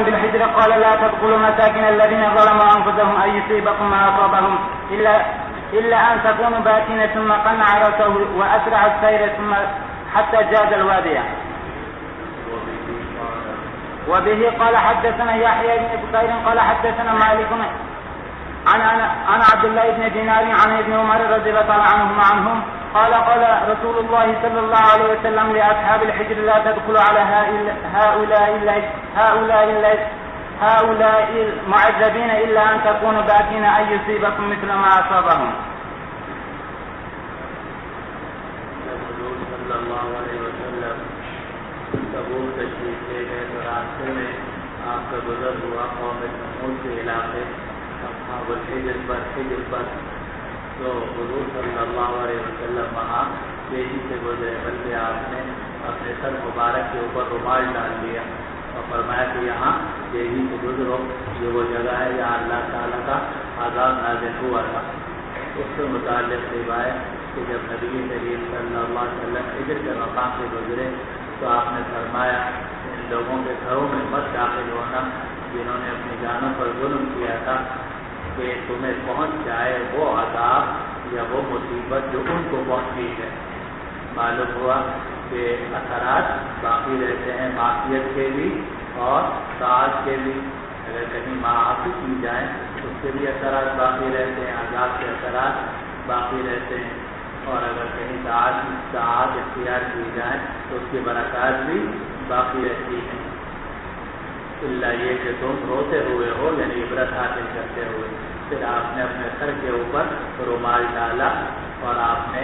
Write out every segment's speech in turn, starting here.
بالحجر قال لا تدخلوا مساكن الذين ظلموا أنفسهم أن يصيبكم ما أصابهم إلا أن تكونوا باتين ثم قنع رأسه وأسرع السير ثم حتى جاز الوادي. وبه قال حدثنا يحيى بن بكير قال حدثنا مالك عن عبد الله بن دينار عن ابن عمر رضي الله تعالى عنهم قال قال رسول الله صلى الله عليه وسلم لأصحاب الحجر لا تدخلوا على هؤلاء المعذبين إلا أن تكونوا باكين أن يصيبكم مثل ما أصابهم. صلی اللہ علیہ وسلم تبوک تشریف لے گئے تو راستے میں آپ کا گزر ہوا قوم سمود کے علاقے اصحاب الحجر پر تو حضور صلی اللہ علیہ وسلم وہاں تیزی سے گزرے بلکہ آپ نے اپنے سر مبارک کے اوپر رومال ڈال دیا اور فرمایا کہ یہاں تیزی سے گزرو، یہ وہ جگہ ہے جہاں اللہ تعالیٰ کا عذاب نازل ہوا تھا۔ اس سے متعلق روایت کہ جب نبی کریم صلی اللہ علیہ وسلم حجر کے مقام سے گزرے تو آپ نے فرمایا ان لوگوں کے گھروں میں مت داخل ہونا جنہوں نے اپنی جانوں پر ظلم کیا تھا، کہ تمہیں پہنچ جائے وہ عذاب یا وہ مصیبت جو ان کو پہنچی ہے۔ معلوم ہوا کہ اثرات باقی رہتے ہیں معافیت کے بھی اور طاعت کے بھی، اگر کہیں معافی کی جائے تو اس کے بھی اثرات باقی رہتے ہیں، عذاب کے اثرات باقی رہتے ہیں، اور اگر کہیں طاعت اختیار کی جائے تو اس کی برکات بھی باقی رہتی ہیں، اللہ یہ کہ تم روتے ہوئے ہو یعنی عبرت حاصل کرتے ہوئے۔ پھر آپ نے اپنے سر کے اوپر رومال ڈالا اور آپ نے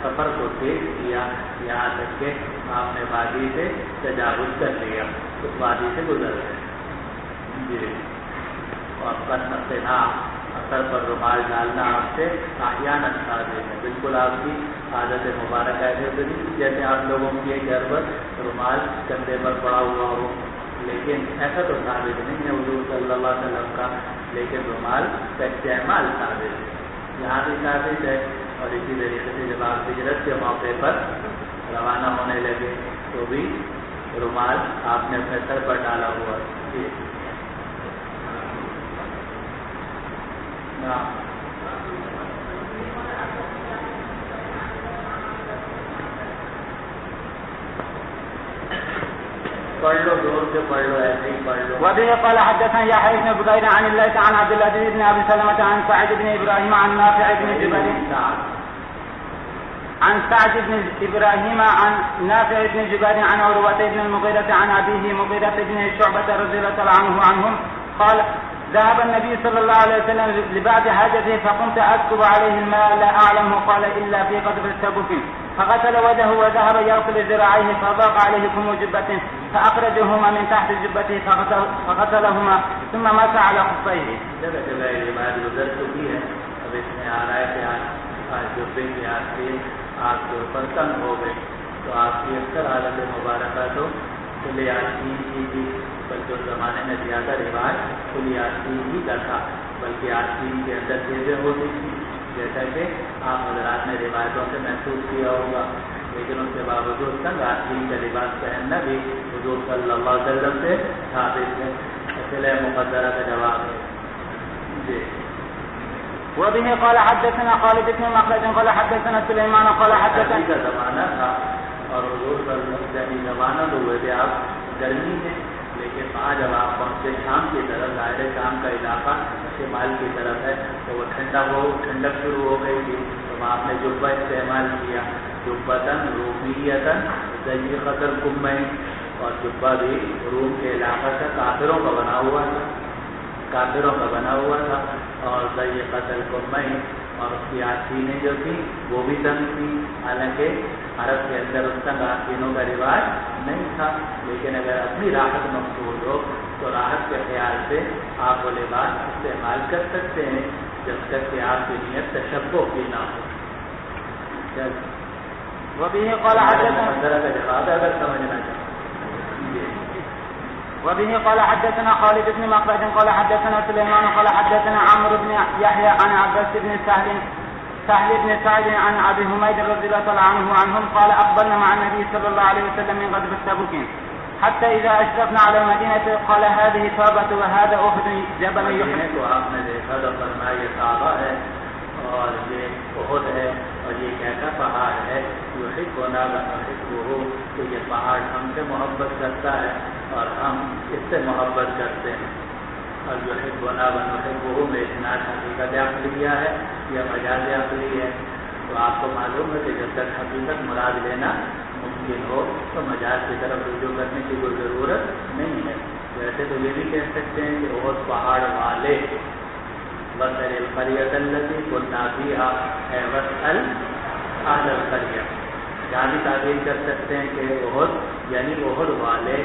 سفر کو تیز کیا یہاں تک کہ آپ نے وادی سے تجاوز کر لیا، اس وادی سے گزر گئے جی۔ اور سر پر رومال ڈالنا آپ سے احیانا ثابت ہے، بالکل آپ کی عادت مبارک ایسے تو نہیں جیسے آپ لوگوں کی گھر پر رومال کندھے پر پڑا ہوا ہو، لیکن ایسا تو ثابت نہیں ہے حضور صلی اللہ علیہ وسلم کا، لیکن رومال کا استعمال ثابت ہے، یہاں بھی ثابت ہے۔ اور اسی طریقے سے جب آپ ہجرت کے موقع پر روانہ ہونے لگے تو بھی رومال آپ نے اپنے سر پر ڈالا ہوا ہے۔ وبه قال حدثنا يحيى بن بكير عن الليث عن عبد العزيز بن ابي سلمة عن سعد بن ابراهيم عن نافع بن جبير عن سعد بن ابراهيم عن نافع بن جبير عن عروة بن المغيرة عن ابيه مغيرة بن شعبة رضي الله عنهم قال ذهب النبي صلى الله عليه وسلم لبعض حاجته فقمت أكتب عليه الماء لا أعلمه قال إلا في قدر التبك فغسل وجهه وذهب يغسل ذراعيه فضاق عليه كم جبته فأخرجهما من تحت جبته فغسلهما ثم مسح على خفيه. جگہ جگہ یہ بات گزر چکی ہے، اب اس میں آ رہا ہے کہ آج جبے کی آخری آپ کے اوپر تنگ ہو گئے تو آپ کی اکثر حالت مبارکہ تو کھلی آستین کی تھی، بلکہ اس زمانے میں زیادہ رواج کھلی آستین ہی کا تھا، بلکہ آستین کے اندر چیزیں ہوتی تھیں جیسا کہ آپ حضرات نے روایتوں سے محسوس کیا ہوگا، لیکن اس کے باوجود تنگ آستین کا لباس پہننا بھی حضور صلی اللہ علیہ وسلم سے ثابت ہے۔ اصل مقدرہ کا جواب ہے جی۔ وبه قال حدثنا خالد بن مخلد قال حدثنا سليمان قال حدثنا کا زمانہ تھا اور حضور صلی اللہ علیہ وسلم زمانہ تو ہوئے تھے آپ گرمی میں، لیکن وہاں جب آپ پہنچے شام کی طرف، ظاہر شام کا علاقہ شمال کی طرف ہے تو وہ ٹھنڈک شروع ہو گئی تھی، تو وہاں آپ نے جبہ استعمال کیا، جبتاً رومیتاً ضیقۃ الکمین، اور جبہ بھی روم کے علاقہ سے کافروں کا بنا ہوا تھا اور ضیقۃ الکمین، اور اس کی آستینیں جو تھیں وہ بھی تنگ تھیں، حالانکہ عرب کے اندر اس تنگ آستینوں کا رواج نہیں تھا، لیکن اگر اپنی راحت مقصود ہو تو راحت کے خیال سے آپ وہ لباس استعمال کر سکتے ہیں جب تک کہ آپ کی نیت تشبہ کی نہ ہو۔ وبه قال حدثنا وبه قال حدثنا خالد بن مخلد قال حدثنا سليمان قال حدثنا عمرو بن يحيى عن عباس بن سهل بن سعد عن ابي حميد رضي الله عنهم قال اقبلنا مع النبي صلى الله عليه وسلم من غزوة تبوك حتى إذا أشرفنا على المدينة قال هذه صابة وهذا أحد جبل يحب. تو آپ نے دیکھا تو فرمایا یہ صحابہ ہے اور یہ احد ہے اور یہ کیسا پہاڑ ہے. یحبنا ونحبہ، تو یہ پہاڑ ہم سے محبت کرتا ہے اور ہم اس سے محبت کرتے ہیں. اور یحبنا ونحبہ میں اسناد حقیقت عقلیہ ہے یا مجاز عقلی ہے. تو آپ کو معلوم ہے کہ جب تک حقیقت مراد لینا ممکن ہو تو مجاز کی طرف رجوع کرنے کی کوئی ضرورت نہیں ہے. ویسے تو یہ بھی کہہ سکتے ہیں کہ وہ پہاڑ والے وَاسْأَلِ الْقَرْيَةَ الَّتِي كُنَّا فِيهَا، اے وَاسْأَلْ أَهْلَ الْقَرْيَةِ. یہاں بھی تعبیر کر سکتے ہیں کہ احد یعنی احد والے،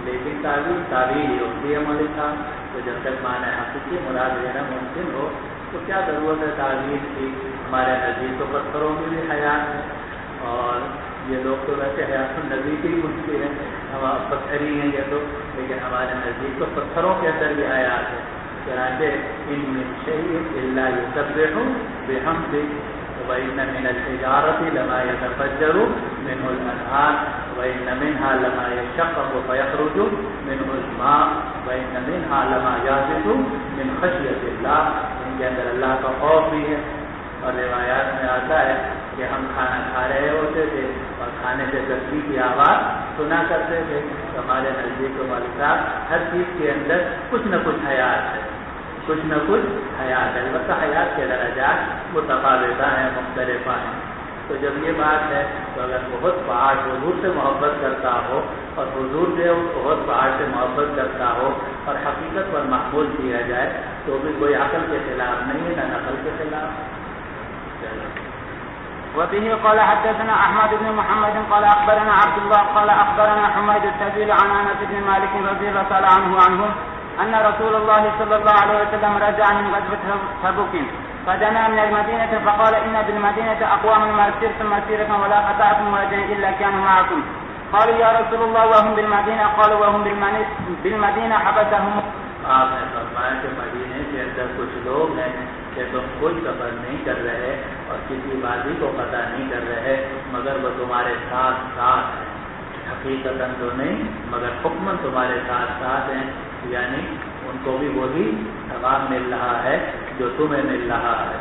لیکن تعبیر ہی ہوتی ہے مولوی صاحب. تو جب تک معنی حقیقی مراد لینا ممکن ہو تو کیا ضرورت ہے تعبیر کی. ہمارے نزدیک تو پتھروں کی بھی حیات ہے اور یہ لوگ تو ویسے حیات النبی کی ہی مشکل ہے، ہم پتھر ہی ہیں یہ تو، لیکن ہمارے نزدیک تو پتھروں کے اندر بھی حیات ہے. چنانچہ ان من شیء الا یسبح بحمدہ وَإِنَّ مِنَ الْحِجَارَةِ لَمَا يَتَفَجَّرُ مِنْهُ الْأَنْهَارُ وَإِنَّ مِنْهَا لَمَا يَشَّقَّقُ فَيَخْرُجُ مِنْهُ الْمَاءُ وَإِنَّ مِنْهَا لَمَا يَهْبِطُ مِنْ خَشْيَةِ اللَّهِ. ان کے اندر اللہ کا خوف بھی ہے. اور روایات میں آتا ہے کہ ہم کھانا کھا رہے ہوتے تھے اور کھانے سے تسبیح کی آواز سنا کرتے تھے. تو ہمارے نزدیک مولوی صاحب ہر چیز کے اندر کچھ نہ کچھ حیات ہے، کچھ نہ کچھ حیات ہے. البتہ حیات کے درجات متفاوت ہیں، مختلف ہیں. تو جب یہ بات ہے تو اگر بہت پہاڑ حضور سے محبت کرتا ہو اور حضور جو بہت پہاڑ سے محبت کرتا ہو اور حقیقت پر محمول کیا جائے تو بھی کوئی عقل کے خلاف نہیں ہے نہ نقل کے خلاف. وبه قال حدثنا أحمد بن محمد قال أخبرنا عبد الله قال أخبرنا حميد السبيل عن أنس بن مالك رضي الله تعالى عنه أن رسول الله صلى الله عليه وسلم رجع من غزوة تبوك فدنا من المدينة فقال إن بالمدينة أقوام ما سرتم مسيرة ولا قطعتم وجها إلا كانوا معكم. قالوا يا رسول الله وهم بالمدينة؟ قالوا وهم بالمدينة حبسهم. آپ نے فرمایا کہ مدینے کے اندر کچھ لوگ ہیں کہ تم کوئی سفر نہیں کر رہے اور کسی وادی کو پتہ نہیں کر رہے مگر وہ تمہارے ساتھ ساتھ ہیں. حقیقتاً تو نہیں مگر حکماً تمہارے ساتھ ساتھ ہیں، یعنی ان کو بھی وہی ثواب مل رہا ہے جو تمہیں مل رہا ہے.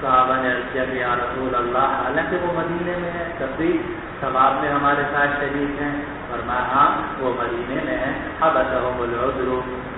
صحابہ نے عرض کیا کہ یا رسول اللہ حالانکہ وہ مدینے میں ہے تب بھی ثواب میں ہمارے ساتھ شریک ہیں. فرمایا ہاں وہ مدینے میں ہیں. حبسہم العذر،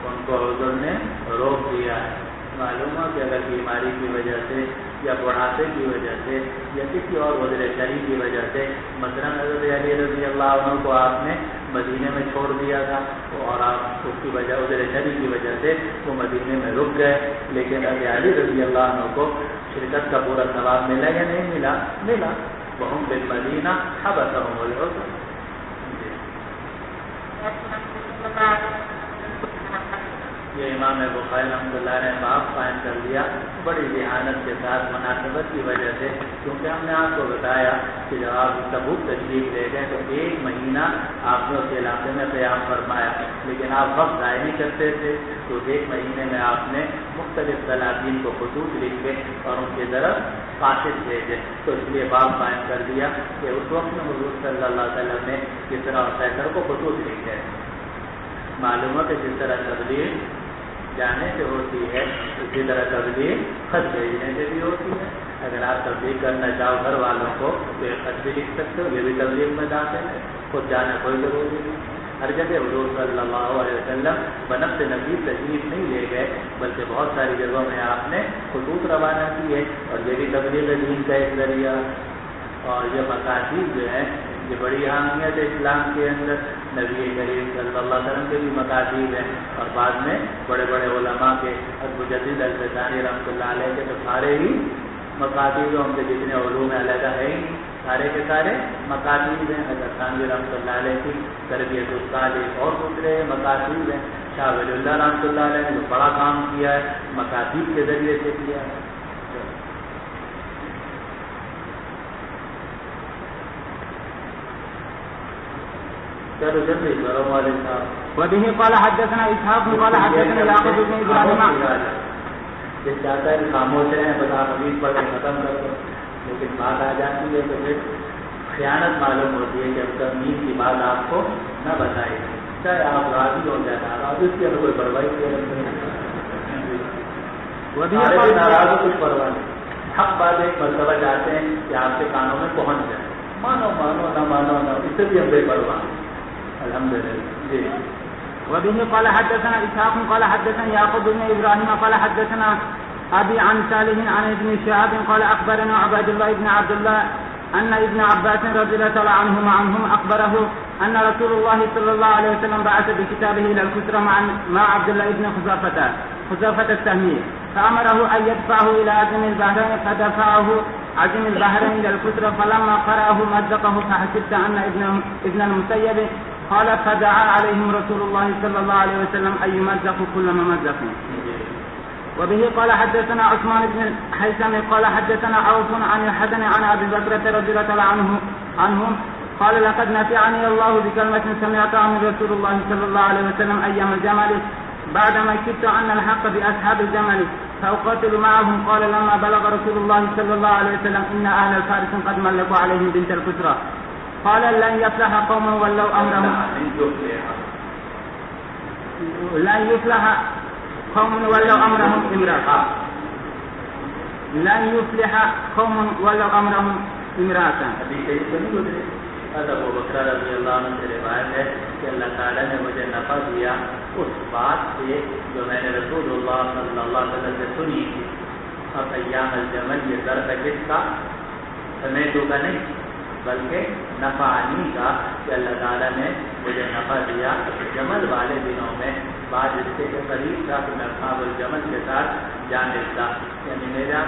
ان کو عذر نے روک دیا ہے. معلوم ہو کہ اگر بیماری کی وجہ سے یا بڑھاپے کی وجہ سے یا کسی اور عذر شرعی کی وجہ سے مثلاً حضرت علی رضی اللہ عنہ کو آپ نے مدینے میں چھوڑ دیا تھا اور آپ اس کی وجہ عذر شرعی کی وجہ سے وہ مدینے میں رک گئے، لیکن حضرت علی رضی اللہ عنہ کو شرکت کا پورا ثواب ملا یا نہیں ملا؟ ملا. وہم بالمدینہ حبسہم العذر. یہ امام بخاری رحمۃ اللہ نے باب قائم کر دیا بڑی ذہانت کے ساتھ مناسبت کی وجہ سے، کیونکہ ہم نے آپ کو بتایا کہ جب آپ تبوک تشریف لے گئے تو 1 مہینہ آپ نے اس علاقے میں قیام فرمایا، لیکن آپ وقت ضائع نہیں کرتے تھے. تو 1 مہینے میں آپ نے مختلف سلاطین کو خطوط لکھے اور ان کی طرف قاصد بھیجے. تو اس لیے باب قائم کر دیا کہ اس وقت میں حضور صلی اللہ علیہ وسلم نے کسرا اور قیصر کو خطوط لکھے. معلوم ہے کہ جس طرح تبلیغ جانے سے ہوتی ہے اسی طرح تبلیغ خط بھیجنے سے بھی ہوتی ہے. اگر آپ تبلیغ کرنا چاہو گھر والوں کو تو یہ خط بھی لکھ سکتے ہو، یہ بھی تبلیغ میں داخل ہے. خود جانا کوئی ضروری نہیں. ہر جگہ حضور صلی اللہ علیہ وسلم بنفس نبی تشریف نہیں لے گئے بلکہ بہت ساری جگہوں میں آپ نے خطوط روانہ کی ہے اور یہ بھی تبلیغ دین کا ایک ذریعہ. اور یہ مقاصد جو ہیں یہ بڑی اہمیت ہے اسلام کے اندر. نبی کریم صلی اللہ علیہ وسلم کے بھی مقاصد ہیں اور بعد میں بڑے بڑے علماء کے مجدد الفسانی رحمۃ اللہ علیہ کے تو سارے ہی مقاصد ہوں کے جتنے علوم علیحدہ ہے ہی سارے کے سارے مقاصد ہیں. حضرت ثانوی رحمۃ اللہ علیہ کی تربیت الصالح اور دوسرے مقاصد ہیں. شاہ ولی اللہ رحمۃ اللہ علیہ نے جو بڑا کام کیا ہے مقاصد کے ذریعے سے کیا ہے. وبه قال حدثنا اسحاق قال حدثنا يعقوب بن ابراهيم. یہ چاہتا ہے کہ خاموش ہیں بتا حدیث پڑھ کے ختم کر دو، لیکن بات آ جاتی ہے تو پھر خیانت معلوم ہوتی ہے کہ اب تمیم کی بات آپ کو نہ بتائی، چاہے آپ راضی ہو جائے ناراض، اس کی اگر کوئی پرواہی نہیں، ناراض ہو کچھ پرواہ نہیں، حق بات ایک مرتبہ چاہتے ہیں کہ آپ کے کانوں میں پہنچ جائے، مانو مانو نہ مانو نہ، اس سے بھی ہم بے پرواہ ہیں الحمدللہ. جی. وبه قال حدثنا إسحاق قال حدثنا يعقوب بن إبراهيم قال حدثنا أبي عن صالح عن ابن شهاب قال أخبرنا عبد الله بن عبد الله أن ابن عباس رضي الله تعالى عنهم أخبره أن رسول الله صلى الله عليه وسلم بعث بكتابه إلى الكسرى مع عبد الله بن خزافة السهمي فأمره أن يدفعه إلى عزم البحرين فدفعه عزم البحرين إلى الكسرى فلما قرأه مزقه فحسبت أن ابن المسيب قال فدعا عليهم رسول الله صلى الله عليه وسلم أن يمزقوا كل ممزق. وبه قال حدثنا عثمان بن الحيثم قال حدثنا عوف عن الحسن عن أبي بكر رضي الله عنهم قال لقد نفعني الله بكلمة سمعتها من رسول الله صلى الله عليه وسلم أيام الجمل بعدما كدت أن الحق بأصحاب الجمل فأقاتل معهم. قال لما بلغ رسول الله صلى الله عليه وسلم إن أهل الفارس قد ملكوا عليهم بنت الكسرى قال لن يفلح قوم ولوا أمرهم لن يفلح قوم ولوا أمرهم امرأة لن يفلح قوم ولوا أمرهم امرأة. ابو بکر رضی اللہ عنہ سے روایت ہے کہ اللہ تعالیٰ نے مجھے نفع دیا اس بات سے جو میں نے رسول اللہ صلی اللہ علیہ وسلم سے سنی تھی. اب ایام الجمل یہ ضرب کس کا سمیٹوں کا نہیں بلکہ نفعنی کا کہ اللہ تعالیٰ نے مجھے نفع دیا جمل والے دنوں میں بعد اس کے قریب تھا کہ میں اصحاب الجمل کے ساتھ جا ملتا. یعنی میرا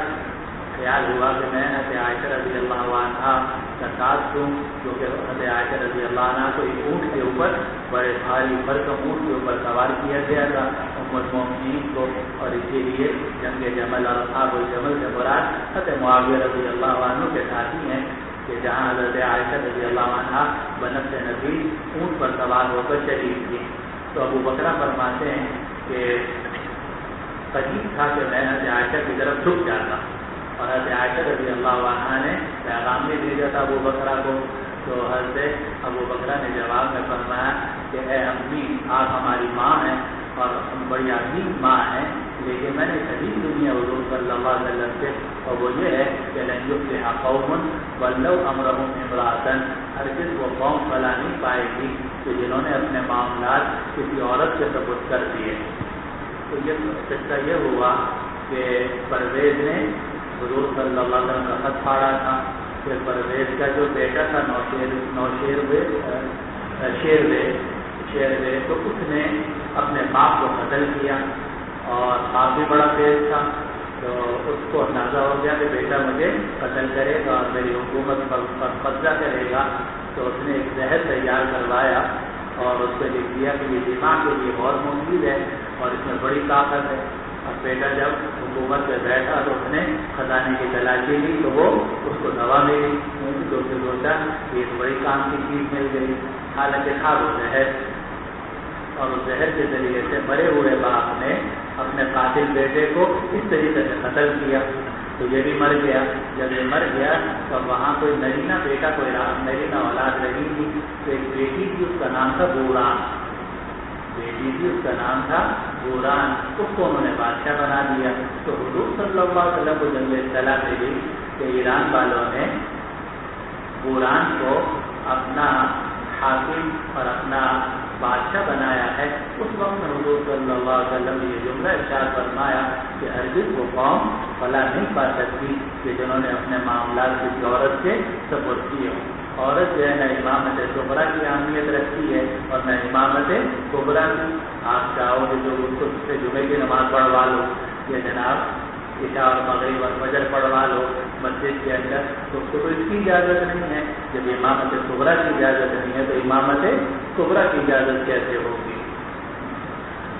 خیال ہوا کہ میں حضرت عائشہ رضی اللہ عنہ کا ساتھ دوں کیونکہ حضرت عائشہ رضی اللہ عنہ کو ایک اونٹ کے اوپر بڑے بھاری برق اونٹ کے اوپر سوار کیا گیا تھا ام المؤمنین کو، اور اسی لیے جنگ جمل اور اصحاب الجمل سے مراد حضرت معاویہ رضی اللہ عنہ کے ساتھی ہیں کہ جہاں حضرت عائشہ رضی اللہ عنہ بنفس نبی اونٹ پر سوار ہو کر شہید تھی. تو ابو بکر فرماتے ہیں کہ قریب تھا کہ میں حضرت عائشہ کی طرف جھک جاتا، اور حضرت عائشہ رضی اللہ عنہ نے پیغام بھی بھیجا تھا ابو بکر کو. تو حضرت ابو بکر نے جواب میں فرمایا کہ اے امی آپ ہماری ماں ہیں اور ہم بڑی عظیم ماں ہیں، لیکن میں نے کبھی دنیا حضور صلی اللہ علیہ وسلم سے، اور وہ یہ ہے کہ لن یفلح قوم ولوا امرهم امرأة، ہرگز وہ قوم فلاح نہیں پائے گی کہ جنہوں نے اپنے معاملات کسی عورت کے سپرد کر دیے. تو یہ قصہ یہ ہوا کہ پرویز نے حضور صلی اللہ علیہ وسلم کا خط پھاڑا تھا. پھر پرویز کا جو بیٹا تھا شیروے تو اس نے اپنے باپ کو قتل کیا، اور باپ بھی بڑا تیز تھا، تو اس کو اندازہ ہو گیا کہ بیٹا مجھے قتل کرے گا اور میری حکومت پر قبضہ کرے گا. تو اس نے ایک زہر تیار کروایا اور اس پہ لکھ دیا کہ یہ دماغ کے لیے بہت مفید ہے اور اس میں بڑی طاقت ہے. اور بیٹا جب حکومت پہ بیٹھا تو اس نے خزانے کی تلاشی لی تو وہ اس کو دوا ملی، تو پھر سوچا کہ ایک بڑی کام کی چیز مل گئی، حالانکہ تھا وہ زہر. اور اس زہر کے ذریعے سے مرے ہوئے باپ نے اپنے قاتل بیٹے کو اس طریقے سے قتل کیا. تو یہ بھی مر گیا. جب یہ مر گیا تو وہاں کوئی نرینہ بیٹا کوئی نرینہ اولاد رہی تھی، تو ایک بیٹی تھی اس کا نام تھا بوران. بیٹی تھی اس کا نام تھا بوران، اس کو انہوں نے بادشاہ بنا دیا. تو حضور صلی اللہ علیہ وسلم کو جب یہ اطلاع ملی کہ ایران والوں نے بوران کو اپنا حاکم اور اپنا بادشاہ بنایا ہے، اس وقت میں حضور صلی اللہ علیہ وسلم نے یہ جملہ ارشاد فرمایا کہ ہرگز وہ قوم فلاح نہیں پا سکتی کہ جنہوں نے اپنے معاملات کسی عورت کے سپرد کیے ہوں. عورت جو ہے نہ امامت صغریٰ کی اہمیت رکھتی ہے اور نہ امامت کبریٰ کی. آپ چاہو کہ جو اس کو جمعے کی نماز پڑھوا لو یا جناب عشاء اور مغرب اور فجر پڑھوا لو مسجد کے اندر، تو اس کو اس کی اجازت نہیں ہے. جب امامت صغریٰ کی اجازت نہیں ہے تو امامت کبریٰ کی اجازت کیسے ہوگی؟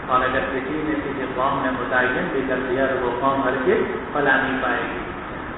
اور اگر کسی نے کسی قوم نے متعین بھی کر دیا تو وہ قوم ہرگز فلاح نہیں پائے گی.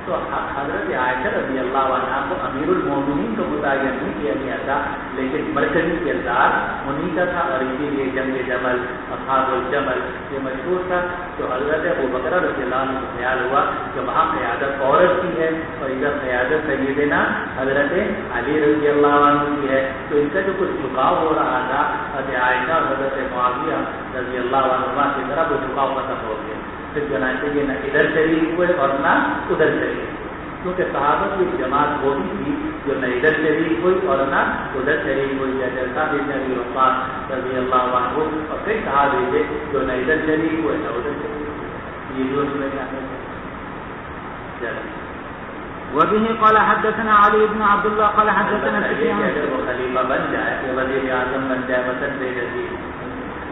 تو حضرت عائشہ رضی اللہ عنہ کو امیر المومنین کو متعین نہیں کیا گیا تھا، لیکن مرکزی کردار انہیں کا تھا، اور اسی لیے جنگ جمل، اصحاب الجمل یہ مشہور تھا۔ تو حضرت ابو بکر رضی اللہ عنہ کو خیال ہوا کہ وہاں قیادت عورت کی ہے اور ادھر قیادت سیدنا حضرت علی رضی اللہ عنہ کی ہے، تو ان کا جو کچھ جھکاؤ ہو رہا تھا حضرت عائشہ اور حضرت معاویہ رضی اللہ عنہ کی طرف وہ جھکاؤ ختم ہو گیا۔ پھر چنانچہ یہ نہ ادھر شریک ہوئے اور نہ ادھر شریک ہوئے، کیونکہ صحابہ کی جماعت وہ بھی تھی جو نہ ادھر شریک ہوئی اور نہ ادھر شریک ہوئی، جیسے صاحب ابن ابی وقاص رضی اللہ عنہ اور کئی صحابہ تھے جو نہ ادھر شریک ہوئے نہ ادھر شریک ہوئے۔ یہ جو اس میں وبه قال حدثنا علي بن عبد الله قال حدثنا سفيان اگر وہ خلیفہ بن جائے کہ وزیر اعظم بن جائے وطن بے نظیر،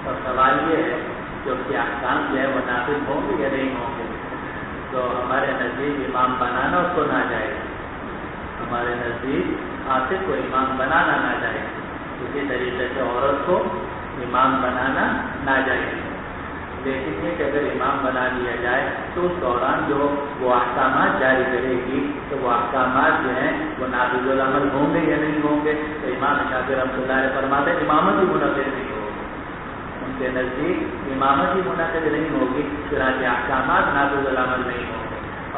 اور سوال یہ ہے کہ اس کے احکام جو ہے وہ نافذ ہوں گے یا نہیں ہوں گے، تو ہمارے نزدیک امام بنانا اس کو ناجائز، ہمارے نزدیک عاصف کو امام بنانا ناجائز، اسی طریقے سے عورت کو امام بنانا ناجائز، لیکن یہ کہ اگر امام بنا دیا جائے تو اس دوران جو وہ احکامات جاری کرے گی تو وہ احکامات جو ہیں وہ نافذ العمل ہوں گے یا نہیں ہوں گے، تو امام شافعی رحمۃ اللہ علیہ فرماتے ہیں امامت ہی منعقد نہیں ہوگی، ان کے نزدیک امامت ہی منعقد نہیں ہوگی، چنانچہ احکامات نافذ العمل نہیں ہوں گے۔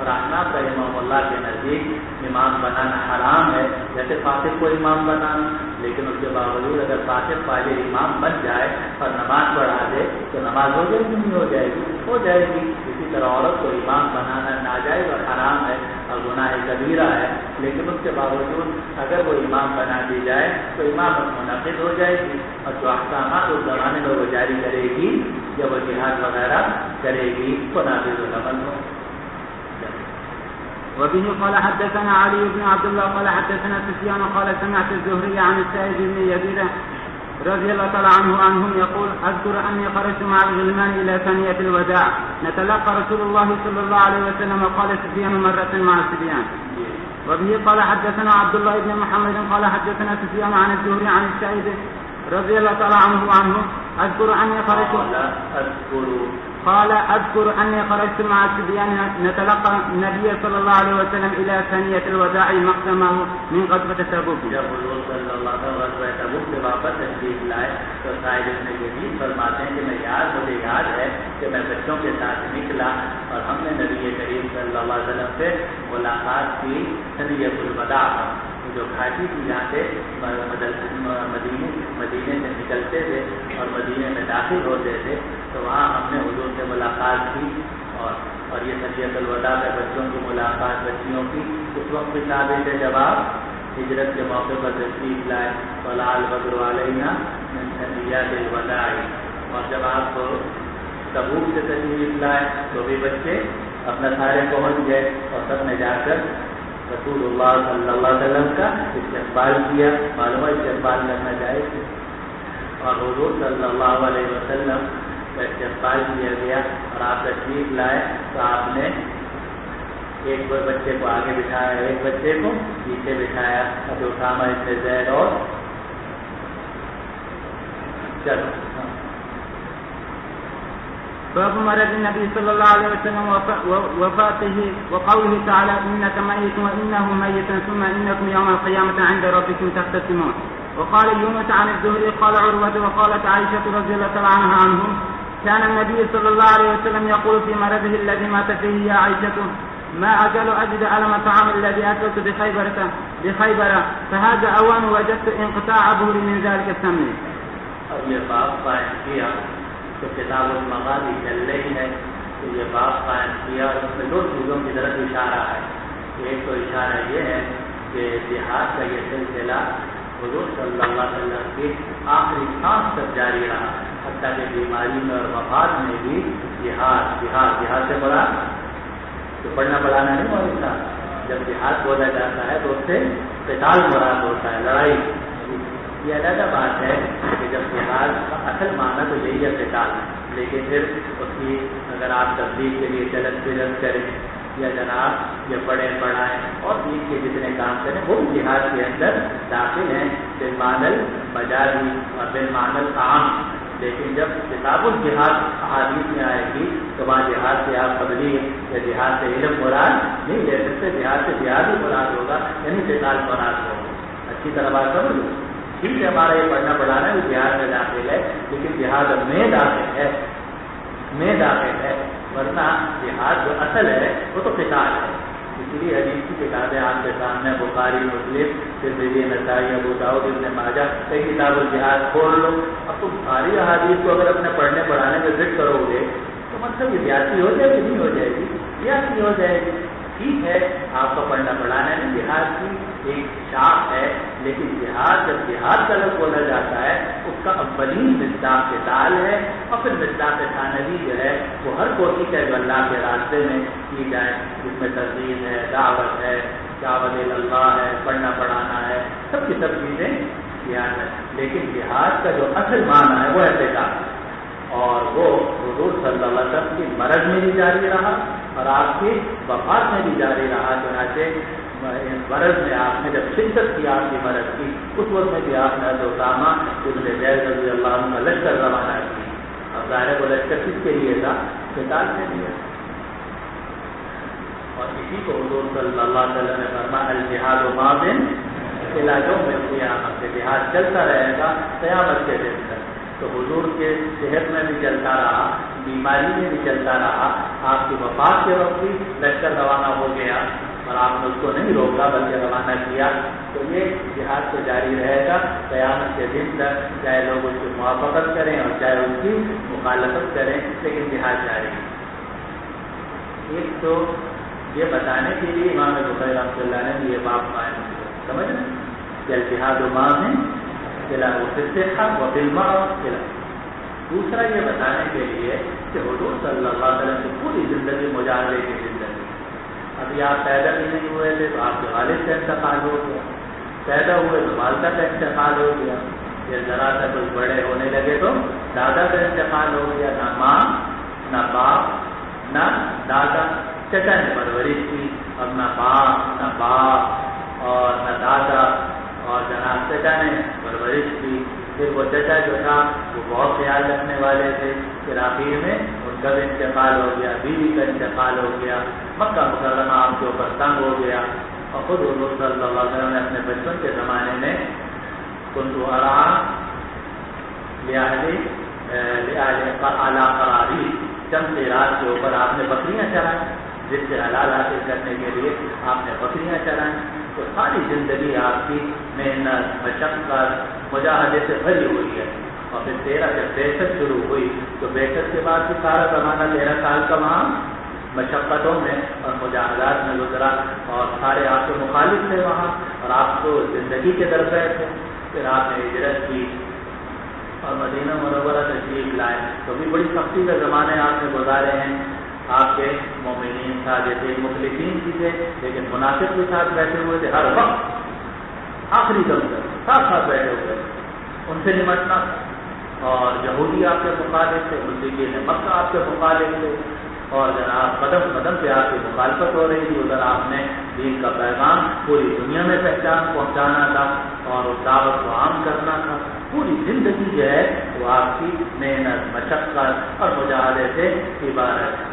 اور احناف رحمہ اللہ کے نزدیک امام بنانا حرام ہے، جیسے فاسق کو امام بنانا، لیکن اس کے باوجود اگر فاسق فاجر امام بن جائے اور نماز پڑھا دے تو نماز ہو جائے گی نہیں ہو جائے گی؟ ہو جائے گی۔ اسی طرح عورت کو امام بنانا ناجائز اور حرام ہے اور گناہ کبیرہ ہے، لیکن اس کے باوجود اگر وہ امام بنا دی جائے تو امامت منعقد ہو جائے گی، اور جو احکامات اس زمانے میں وہ جاری کرے گی یا وہ جہاد وغیرہ کرے گی وہ نافذ العمل ہو۔ وبه قال حدثنا علي بن عبد الله قال حدثنا سفيان قال سمعت الزهري عن السائب بن يزيد رضي الله تعالى عنهم يقول اذكر اني خرجت مع الغلمان الى ثانية الوداع نتلقى رسول الله صلى الله عليه وسلم قال سفيان مرة مع الصبيان. وبه قال حدثنا عبد الله بن محمد قال حدثنا سفيان عن الزهري عن السائب رضي الله تعالى عنه اذكر اني خرجت قال اذكر اني خرجت مع الصبيان نتلقى النبي صلى الله عليه وسلم الى ثانية الوداع مقدمه من غزوة تبوک. جب حضور صلی اللہ علیہ وسلم غزوہ تبوک سے واپس تشریف لائے تو صاحب ابن یزید فرماتے ہیں کہ مجھے یاد ہے کہ میں بچوں کے ساتھ نکلا اور ہم نے نبی کریم صلی اللہ علیہ وسلم سے ملاقات کی ثنیۃ الوداع، جو گھاٹی کی جہاں سے مدینے سے نکلتے تھے اور مدینے میں داخل ہوتے تھے، تو وہاں ہم نے حضور سے ملاقات کی، اور یہ ثنیۃ الوداع میں بچوں کی ملاقات بچیوں کی اس وقت کتابیں تھے جب آپ ہجرت کے موقع پر تشریف لائے، طلع البدر علینا من ثنیۃ الوداع، اور جب آپ تبوک سے تشریف لائے تو بھی بچے اپنا سارے پہنچ گئے اور سب نے جا کر رسول اللہ صلی اللہ علیہ وسلم کا استقبال کیا، معلوم ہے استقبال کرنا جائز، اور حضور صلی اللہ علیہ وسلم کا استقبال کیا گیا اور آپ تشریف لائے تو آپ نے ایک بچے کو آگے بٹھایا، ایک بچے کو پیچھے بٹھایا، ابو اسامہ ابن زید اور چلو باب مرض النبي صلى الله عليه وسلم وفاته وقوله تعالى إنك ميت وإنه ميت ثم إنكم يوم القيامة عند ربكم تختصمون. وقال يونس عن الزهري قال عروة وقالت عائشة رضي الله تعالى عنها عنهم كان النبي صلى الله عليه وسلم يقول في مرضه الذي مات فيه يا عائشة ما أزال أجد ألم الطعام الذي أكلت بخيبر فهذا أوان وجدت انقطاع ظهري من ذلك السمن. اور یہ باب قائم کیا تو کتاب المغازی چل رہی ہے تو یہ باب قائم کیا اور اس میں دو چیزوں کی طرف اشارہ ہے. ایک تو اشارہ یہ ہے کہ جہاد کا یہ سلسلہ حضور صلی اللہ علیہ وسلم کی آخری سانس تک جاری رہا، حتیٰ کہ بیماری میں اور وفات میں بھی جہاد سے بڑا تو پڑھنا پڑھانا نہیں ہوا تھا. جب جہاد بولا جاتا ہے تو اس سے قتال مراد ہوتا ہے، لڑائی. یہ علیحدہ بات ہے کہ جب جہاد کا اصل معنی تو یہی ہے قتال، لیکن پھر اس کی اگر آپ تبلیغ کے لیے چلت پھرت کریں یا جناب یہ پڑھیں پڑھائیں اور دین کے جتنے کام کریں وہ جہاد کے اندر داخل ہیں بالمعنی المجازی اور بالمعنی العام. لیکن جب کتاب الجہاد احادیث میں آئے گی تو تو وہاں جہاد سے آپ تبلیغ یا جہاد سے علم مراد نہیں لے سکتے. جہاد سے جہاد ہی مراد ہوگا, یعنی قتال مراد ہوگا. اچھی طرح بات سمجھ لو. ٹھیک ہے, ہمارا یہ پڑھنا پڑھانا بھی جہاد میں داخل ہے, لیکن جہاد میں داخل ہے, میں داخل ہے, ورنہ جہاد جو اصل ہے وہ تو قتال ہے. اسی لیے حدیث کی کتابیں آپ کے سامنے بخاری, مسلم, ترمذی, نسائی, ابو داؤد, ابن ماجہ, کئی کتاب الجہاد کھول لو. اب تم ساری احادیث کو اگر اپنے پڑھنے پڑھانے میں فٹ کرو گے تو مطلب یہ زیادتی ہو جائے گی, نہیں ہو جائے گی, زیادتی ہو جائے گی. ٹھیک ہے, آپ کا پڑھنا پڑھانا ہے جہاد کی ایک شاخ ہے, لیکن جہاد جب جہاد کا لفظ بولا جاتا ہے اس کا اولین مصداق قتال ہے, اور پھر مصداق ثانوی جو ہے وہ ہر کوشش ہے جو اللہ کے راستے میں کی جائے, جس میں ترغیب ہے, دعوت ہے, دعوت اللہ ہے, پڑھنا پڑھانا ہے, سب کی سب چیزیں جہاد ہے. لیکن جہاد کا جو اصل معنی ہے وہ ہے قتال, اور وہ حضور صلی اللہ علیہ وسلم کی مرض میں بھی جاری رہا اور آپ کی وفات میں بھی جاری رہا. چنانچہ مرض میں آپ نے جب شدت کی آپ کی مرض کی, اس وقت میں بھی آپ نے حضرت اسامہ ابن زید رضی اللہ عنہ کا لشکر روانہ کی. اب ظاہر وہ لشکر کس کے لیے تھا؟ قتال کے لیے. اور اسی کو حضور صلی اللہ علیہ وسلم نے فرمایا الجہاد ماض الی یوم القیامہ, سے جہاد چلتا رہے گا قیامت کے دن تک. تو حضور کے صحت میں بھی چلتا رہا, بیماری میں بھی چلتا رہا, آپ کی وفات کے وقت بھی لشکر روانہ ہو گیا اور آپ نے اس کو نہیں روکا بلکہ روانہ کیا. تو یہ جہاد تو جاری رہے گا قیامت کے دن تک, چاہے لوگ اس کی موافقت کریں اور چاہے اس کی مخالفت کریں, لیکن جہاد جاری ہے. ایک تو یہ بتانے کے لیے امام بخاری رحمۃ اللہ نے یہ باب قائم کیا, سمجھ رہے کہ الجہاد ماض دوسرا یہ بتانے کے لیے کہ حضور صلی اللہ علیہ وسلم کی پوری زندگی مجاہدے کی زندگی. ابھی آپ پیدا بھی نہیں ہوئے تھے تو آپ کے والد کا انتقال ہو گیا, پیدا ہوئے تو والدہ کا انتقال ہو گیا, پھر ذرا سا کچھ بڑے ہونے لگے تو دادا کا انتقال ہو گیا. نہ ماں نہ باپ نہ دادا, چچا نے پرورش کی, اور نہ باپ اور نہ دادا اور جناب چچا نے پرورش کی. پھر وہ چچا جو تھا وہ بہت خیال رکھنے والے تھے, پھر آخر میں ان کا بھی انتقال ہو گیا, بیوی کا انتقال ہو گیا, مکہ مکرمہ آپ کے اوپر تنگ ہو گیا. اور خود حضور صلی اللہ علیہ وسلم نے اپنے بچپن کے زمانے میں کنت ارا اعلیٰ قراری, چند سے رات کے اوپر آپ نے بکریاں چرائیں, جس سے حلال حاصل کرنے کے لیے آپ نے بکریاں چرائیں. تو ساری زندگی آپ کی محنت, مشقت, مجاہدے سے بھری ہوئی ہے. اور پھر 13 جب بعثت شروع ہوئی تو بعثت کے بعد بھی سارا زمانہ 13 سال کا وہاں مشقتوں میں اور مجاہدات میں گزرا, اور سارے آپ کے مخالف تھے وہاں, اور آپ تو زندگی کے درپے تھے. پھر آپ نے ہجرت کی اور مدینہ منورہ تشریف لائے, تو بھی بڑی سختی کے زمانے آپ نے گزارے ہیں. آپ کے مومنین تھا جیسے مخلصین بھی تھے, لیکن منافق کے ساتھ بیٹھے ہوئے تھے, ہر وقت آخری دم تک ساتھ بیٹھے ہوئے, ان سے نمٹنا. اور یہودی آپ کے مخالف تھے, مشرکین مکہ آپ کے مخالف تھے, اور جناب قدم قدم پہ آپ کی مخالفت ہو رہی تھی. ادھر آپ نے دین کا پیغام پوری دنیا میں پہنچانا تھا اور اس دعوت کو عام کرنا تھا. پوری زندگی جو ہے وہ آپ کی محنت, مشقت اور مجاہدے سے عبارت.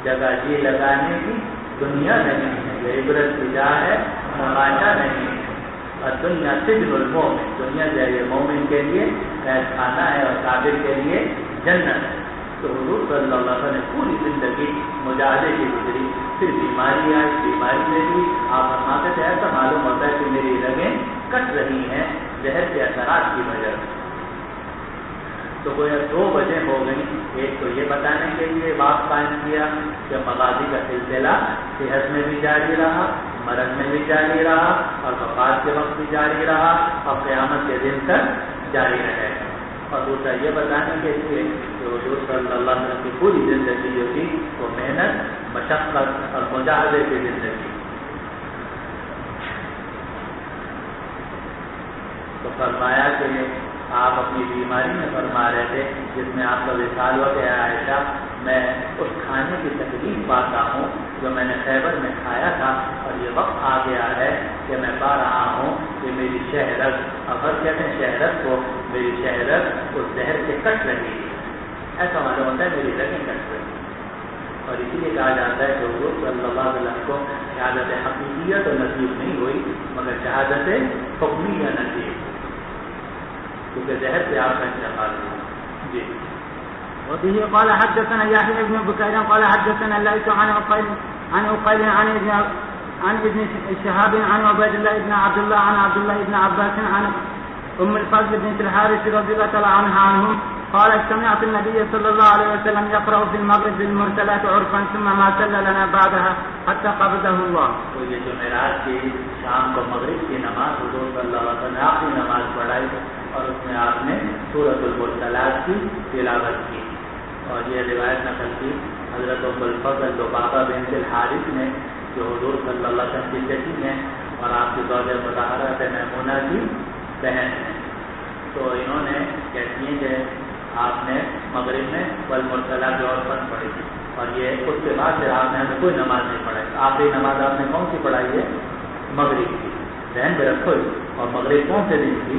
جگہ جی لگانے کی دنیا نہیں ہے, یہ عبرت کی جا ہے, تماشا نہیں ہے. اور دنیا سجن المومن, دنیا جو ہے یہ مومن کے لیے قید خانہ ہے اور کافر کے لیے جنت ہے. تو حضور صلی اللہ علیہ وسلم نے پوری زندگی مجاہدے کی گزری. پھر بیماری آئی, بیماری میں بھی آپ فرماتے تھے ایسا معلوم ہوتا ہے کہ میری رگیں کٹ رہی ہیں زہر کے اثرات کی وجہ سے. تو کوئی 2 وجہ ہو گئی. ایک تو یہ بتانے کے لیے باب قائم کیا کہ مغازی کا سلسلہ صحت میں بھی جاری رہا, مرض میں بھی جاری رہا, اور وفات کے وقت بھی جاری رہا, اور قیامت کے دن تک جاری رہے گا. اور دوسرا یہ بتانے کے لیے کہ حضور صلی اللہ علیہ وسلم کی پوری زندگی جو تھی وہ محنت, مشقت اور مجاہدے کی زندگی. تو فرمایا کہ آپ اپنی بیماری میں فرما رہے تھے جس میں آپ کا وصال ہو گیا عائشہ, میں اس کھانے کی تکلیف پاتا ہوں جو میں نے خیبر میں کھایا تھا, اور یہ وقت آ گیا ہے کہ میں پا رہا ہوں کہ میری شہرت, اگر کہتے ہیں شہرت کو, میری شہرت اس زہر سے کٹ رہی ہے. ایسا معلوم ہوتا ہے میری رگیں کٹ رہی. اور اسی لیے کہا جاتا ہے کہ حضور صلی اللہ علیہ وسلم کو شہادت حقیقیت تو نصیب نہیں ہوئی مگر شہادت حکمیہ نصیب، کیونکہ زہر سے آپ کا انتقال ہوا۔ جی وبه قال حدثنا يحيى بن بكير قال حدثنا الليث عن عقيل عن ابن شهاب عن عبيد الله بن عبد الله عن عبد الله بن عباس عن الفضل بنت الحارث رضي الله تعالى عنهم قال سمعت النبي صلى الله عليه وسلم يقرأ في المغرب بالمرسلات عرفا ثم ما صلى لنا بعدها حتى قبضه الله۔ تو یہ جو معراج کی شام کو مغرب کی نماز حضور صلی اللہ علیہ وسلم نے آخری نماز پڑھائی اور اس میں آپ نے سورۃ المرسلات کی تلاوت کی، اور یہ روایت نقل کی حضرت ام الفضل جو بابا بنت الحارث نے، جو حضور صلی اللہ علیہ وسلم کی چچی ہیں اور آپ کی زوجہ مطہرہ میمونہ کی بہن ہیں۔ تو انہوں نے کہتی ہیں کہ آپ نے مغرب میں والمرسلات عرفا پڑھی تھی، اور یہ اس کے بعد پھر آپ نے ہمیں کوئی نماز نہیں پڑھائی۔ آخری نماز آپ نے کون سی پڑھائی ہے؟ مغرب کی، ذہن میں رکھو۔ اور مغرب کون سے دن تھی؟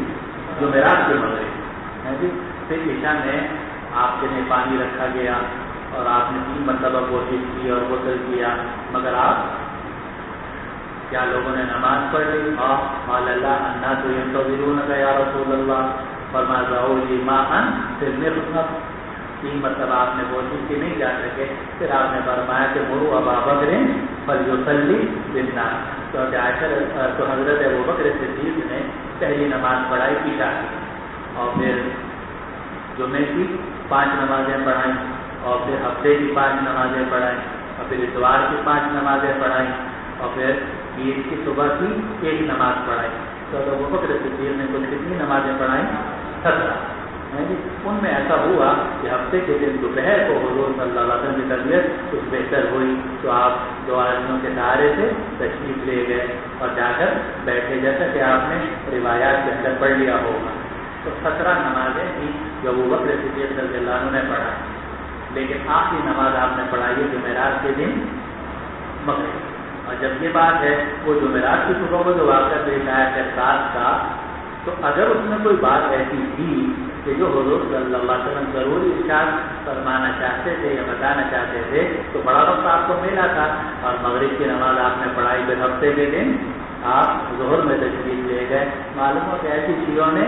جو معراج کی مغرب ہے جی۔ پھر عشاء میں آپ کے لیے پانی رکھا گیا اور آپ نے 3 مرتبہ کوشش کی اور غسل کیا، مگر آپ کیا لوگوں نے نماز پڑھ لی؟ قال اللہ الناس ينتظرونك یا رسول اللہ، فرمایا ذو ماء فی المغرب۔ 3 مرتبہ آپ نے کوشش کی، نہیں جا سکے، پھر آپ نے فرمایا کہ مروا ابا بکر فلیصلی بالناس۔ تو حضرت ابوبکر صدیق نے پہلی نماز پڑھائی عشاء کی، اور پھر جمعے کی 5 نمازیں پڑھائیں، اور پھر ہفتے کی 5 نمازیں پڑھائیں، اور پھر اتوار کی 5 نمازیں پڑھائیں، اور پھر عید کی صبح کی 1 نماز پڑھائی۔ تو ابوبکر صدیق نے کل کتنی نمازیں پڑھائیں؟ 17۔ ان میں ایسا ہوا کہ ہفتے کے دن دوپہر کو حضور صلی اللہ علیہ وسلم کی طبیعت کچھ بہتر ہوئی، تو آپ 2 آدمیوں کے سہارے سے تشریف لے گئے اور جا کر بیٹھے، جیسا کہ آپ نے روایات کے اندر پڑھ لیا ہوگا۔ تو 17 نمازیں تھیں جو ابوبکر صدیق رضی اللہ عنہ نے پڑھا، لیکن آخری نماز آپ نے پڑھائی ہے جمعرات کے دن مغرب۔ اور جب یہ بات ہے وہ جمعرات کی صبح کو جو واقعہ پیش آیا احساس کا، تو اگر اس میں کوئی بات ایسی تھی کہ جو حضور صلی اللہ علیہ وسلم ضروری ارشاد فرمانا چاہتے تھے یا بتانا چاہتے تھے، تو بڑا وقت آپ کو ملا تھا، اور مغرب کی نماز آپ نے پڑھائی، پھر ہفتے کے دن آپ ظہر میں تشریف لے گئے۔ معلوم ہو کہ ایسی چیزوں نے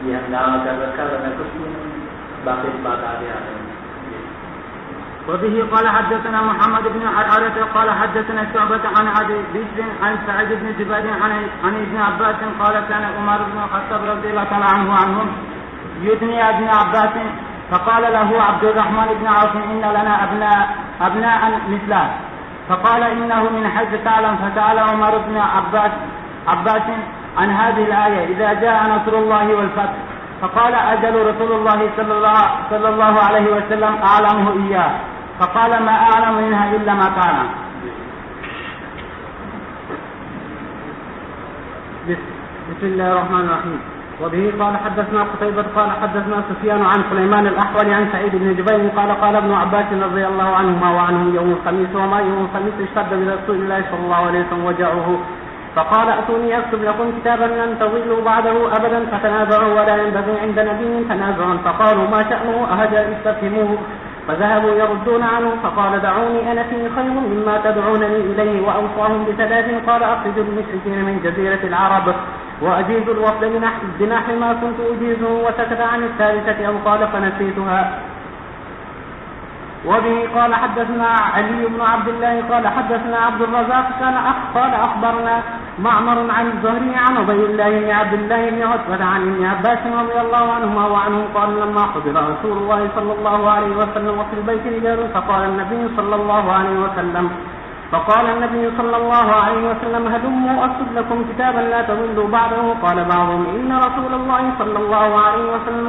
یہ ہنگامہ کر رکھا، ورنہ کچھ نہیں، باقی بات آگے آ رہی ہے۔ وبه قال حدثنا محمد بن عرعرة قال حدثنا شعبة عن أبي بشر عن سعيد بن جبير عن ابن عباس قال كان عمر بن الخطاب رضي الله تعالى عنهم يثني ابن عباس، فقال له عبد الرحمن بن عوف إن لنا أبناء مثله، فقال إنه من حيث تعلم، فسأل عمر بن عباس عن هذه الآية إذا جاء نصر الله والفتح، فقال أجل رسول الله صلى الله عليه وسلم أعلمه إياه، فقال ما أعلم منها إلا ما كان۔ بسم الله الرحمن الرحيم۔ وبه قال حدثنا قتيبة قال حدثنا سفيان عن سليمان الأحول عن سعيد بن جبير قال ابن عباس رضي الله عنهما وعنهم يوم الخميس وما يوم الخميس اشتد برسول الله صلى الله عليه وسلم وجعه، فقال أتوني أكتب لكم كتابا لن تضلوا بعده أبدا، فتنازعوا ولا ينبغي عند نبي تنازع، فقالوا ما شأنه أهجا استفهموه، فذهبوا يردون عنه، فقال دعوني أنا فيه خير مما تدعونني إليه، وأوصاهم ب3 قال أخرجوا المشركين من جزيرة العرب وأجيز الوفد بنحو ما كنت أجيزه، وسكت عن الثالثة أو قال فنسيتها۔ وبه قال حدثنا علي بن عبد الله قال حدثنا عبد الرزاق قال أخبرنا معمر عن الزهري عن عبيد الله بن عبد الله بن عتبة عن ابن عباس رضي الله عنهما وعنهم قال لما حضر رسول الله صلى الله عليه وسلم وفي البيت رجال، فقال النبي صلى الله عليه وسلم هلموا أكتب لكم كتابا لا تضلوا بعده، قال بعضهم إن رسول الله صلى الله عليه وسلم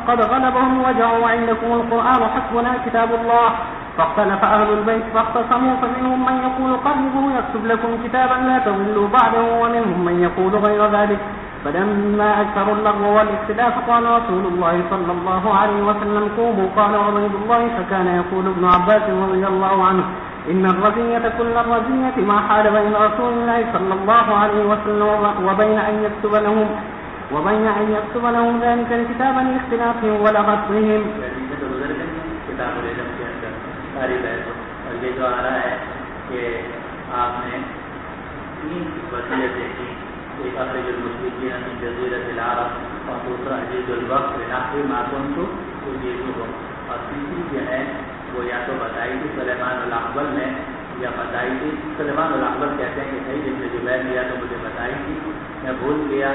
قد غلبهم وجعوا عندكم القرآن حسبنا كتاب الله، فاختلف أهل البيت فاختصموا، فمنهم من يقول قربوا يكتب لكم كتابا لا تضلوا بعده، ومنهم من يقول غير ذلك، فلما أكثروا اللغو والاختلاف قال رسول الله صلى الله عليه وسلم قوموا، قال عبيد الله فكان يقول ابن عباس رضي الله عنه إن الرزية كل الرزية ما حال بين رسول الله صلى الله عليه وسلم وبين أن يكتب لهم ذلك الكتاب لاختلافهم ولغطهم۔ اور یہ جو آ رہا ہے کہ آپ نے 3 وصیتیں کی، ایک اخرج المشرکین من جزیرۃ العرب اور دوسرا حدیث الوقت بنحو ما كنت اجیزهم، اور تیسری جو ہے وہ یا تو بتائی تھی سلیمان الاحول میں، یا بتائی تھی سلیمان الاحول کہتے ہیں کہ صحیح ابن جبیر لیا تو مجھے بتائی تھی، میں بھول گیا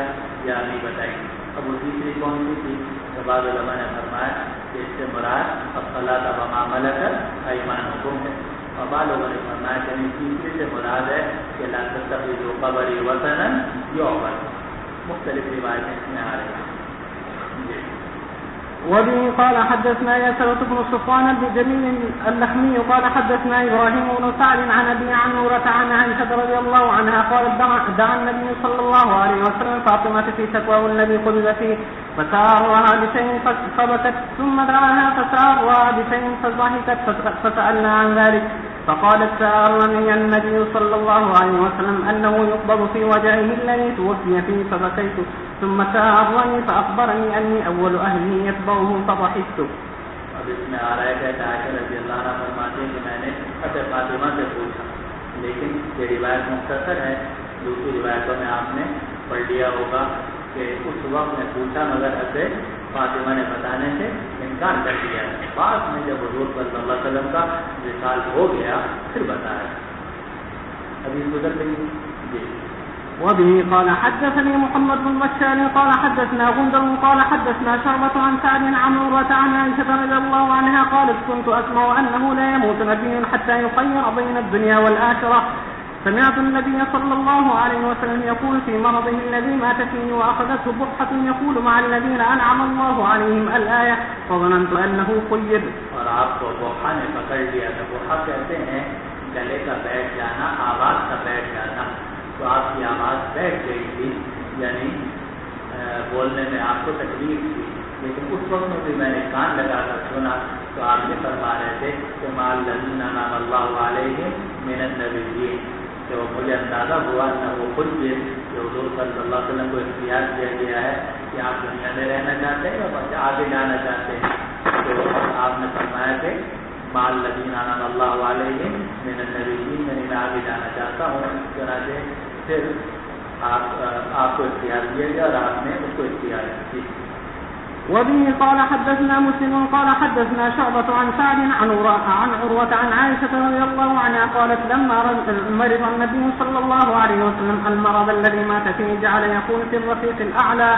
یا نہیں بتائی تھی۔ اب وہ تیسری کون سی تھی؟ تو بعض علماء نے فرمایا کہ اس سے مراد الصلاۃ وما ملکت ایمانکم ہے، اور بعض لوگوں نے فرمایا کہ تیسری سے مراد ہے کہ لا تتخذوا قبری وطنا یعبد۔ مختلف روایتیں اس میں آ رہی ہیں۔ وبه قال حدثنا ياسر بن صفوان بن جميل اللخمي قال حدثنا إبراهيم بن سعد عن أبي عمورة عن عائشة رضي الله عنها قالت دعا النبي صلى الله عليه وسلم فاطمة في شكواه الذي قبض فيه فسارها بشيء فبكت ثم دعاها فسارها بشيء فضحكت فسألنا عن ذلك فقالت سأرني النبي صلى الله عليه وسلم أنه يقبض في وجهه الذي توفي فيه فبكيت ثم سأرني فأخبرني أني أول أهله يتبعه فضحكت۔ اب اس میں آ رہا ہے کہ عائشہ رضی اللہ عنہ فرماتی ہیں کہ میں نے حضرت فاطمہ سے پوچھا، لیکن یہ روایت مختصر ہے، دوسری روایتوں میں آپ نے پڑھ لیا ہوگا کہ اس وقت میں پوچھا مگر حضرت فاطمہ نے بتانے سے انکار کر دیا ہے، بعد میں جب حضور صلی اللہ علیہ وسلم کا وصال ہو گیا پھر بتایا۔ ابھی گزر گئی جی۔ وبه قال حدثني محمد بن بشار قال حدثنا غندر قال حدثنا شعبة عن سعد عن عمورة عن عائشة رضي الله عنها قالت كنت أسمع أنه لا يموت نبي حتى يخير بين الدنيا والآخرة، سمعت النبي صلى الله عليه وسلم يقول في مرضه الذي مات فيه وأخذته بطحة يقول مع الذين أنعم الله عليهم الآية فظننت أنه خير۔ اور آپ کو بوحہ نے پکڑ لیا تھا، بوحہ کہتے ہیں گلے کا بیٹھ جانا، آواز کا بیٹھ جانا، تو آپ کی آواز بیٹھ گئی تھی، یعنی بولنے میں آپ کو تکلیف تھی، لیکن اس وقت میں بھی میں نے کان لگا کر سنا تو آپ یہ فرما رہے تھے کہ مع الذین انعم اللہ علیہم من النبیین، تو مجھے اندازہ ہوا نہ وہ خود یہ کہ حضور صلی اللہ علیہ وسلم کو اختیار دیا گیا ہے کہ آپ دنیا میں رہنا چاہتے ہیں یا آگے جانا چاہتے ہیں، تو آپ نے فرمایا کہ مع الذین انعم اللہ علیہم من النبیین، میں آگے جانا چاہتا ہوں، چنانچہ پھر آپ کو اختیار دیا گیا اور آپ نے اس کو اختیار دی۔ وبه قال حدثنا مسلم قال حدثنا شعبة عن سعد عن عروة عن عائشة رضي الله عنها قالت لما مرض النبي صلى الله عليه وسلم المرض الذي مات فيه جعل يقول في الرفيق الأعلى۔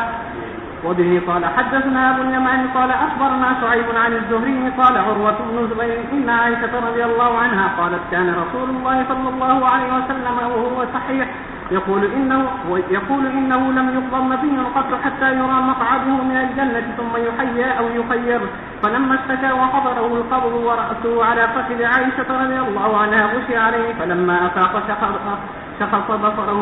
وبه قال حدثنا أبو اليمان قال أخبرنا شعيب عن الزهري قال عروة بن الزبير إن عائشة رضي الله عنها قالت كان رسول الله صلى الله عليه وسلم وهو صحيح يقول إنه لم يقبض نبي قط حتى يرى مقعده من الجنة ثم يحيى أو يخير، فلما اشتكى وحضره القبض ورأسه على فخذ عائشة رضي الله عنها غشي عليه، فلما أفاق شخص بصره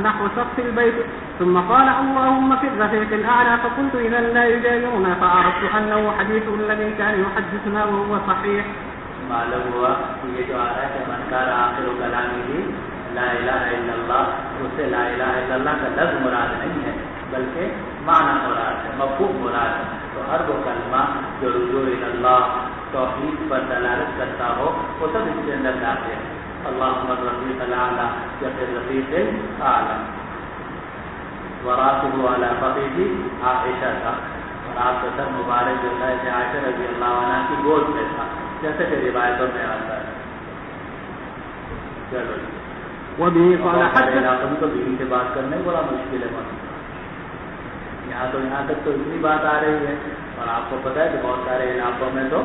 نحو سقف البيت ثم قال اللهم في الرفيق الأعلى، فقلت إذا لا يجاورنا، فعرفت أنه حديث الذي كان يحدثنا وهو صحيح۔ معلوم ہوا کہ یہ جو آ رہا ہے کہ من کان آخر کلامہ لا الہ الا اللہ، اس سے لا الہ الا اللہ کا لفظ مراد نہیں ہے بلکہ معنی مراد ہے، مفہوم مراد ہے، تو ہر وہ کلمہ جو رجوع اللہ توحید پر دلالت کرتا ہو وہ سب اس کے اندر داخل ہے۔ اللہم الرفیق الاعلی یا پھر رفیق الاعلی، وراسہ علی فخذ عائشہ تھا، اور آپ کا سر مبارک جو ہے کہ عائشہ رضی اللہ عنہ کی گود میں تھا، جیسے کہ روایتوں میں آتا ہے۔ چلو وبه قال حدثنا علاقوں میں تو بیوی سے بات کرنا بڑا مشکل ہے، یہاں تک تو اتنی بات آ رہی ہے، اور آپ کو پتہ ہے کہ بہت سارے علاقوں میں تو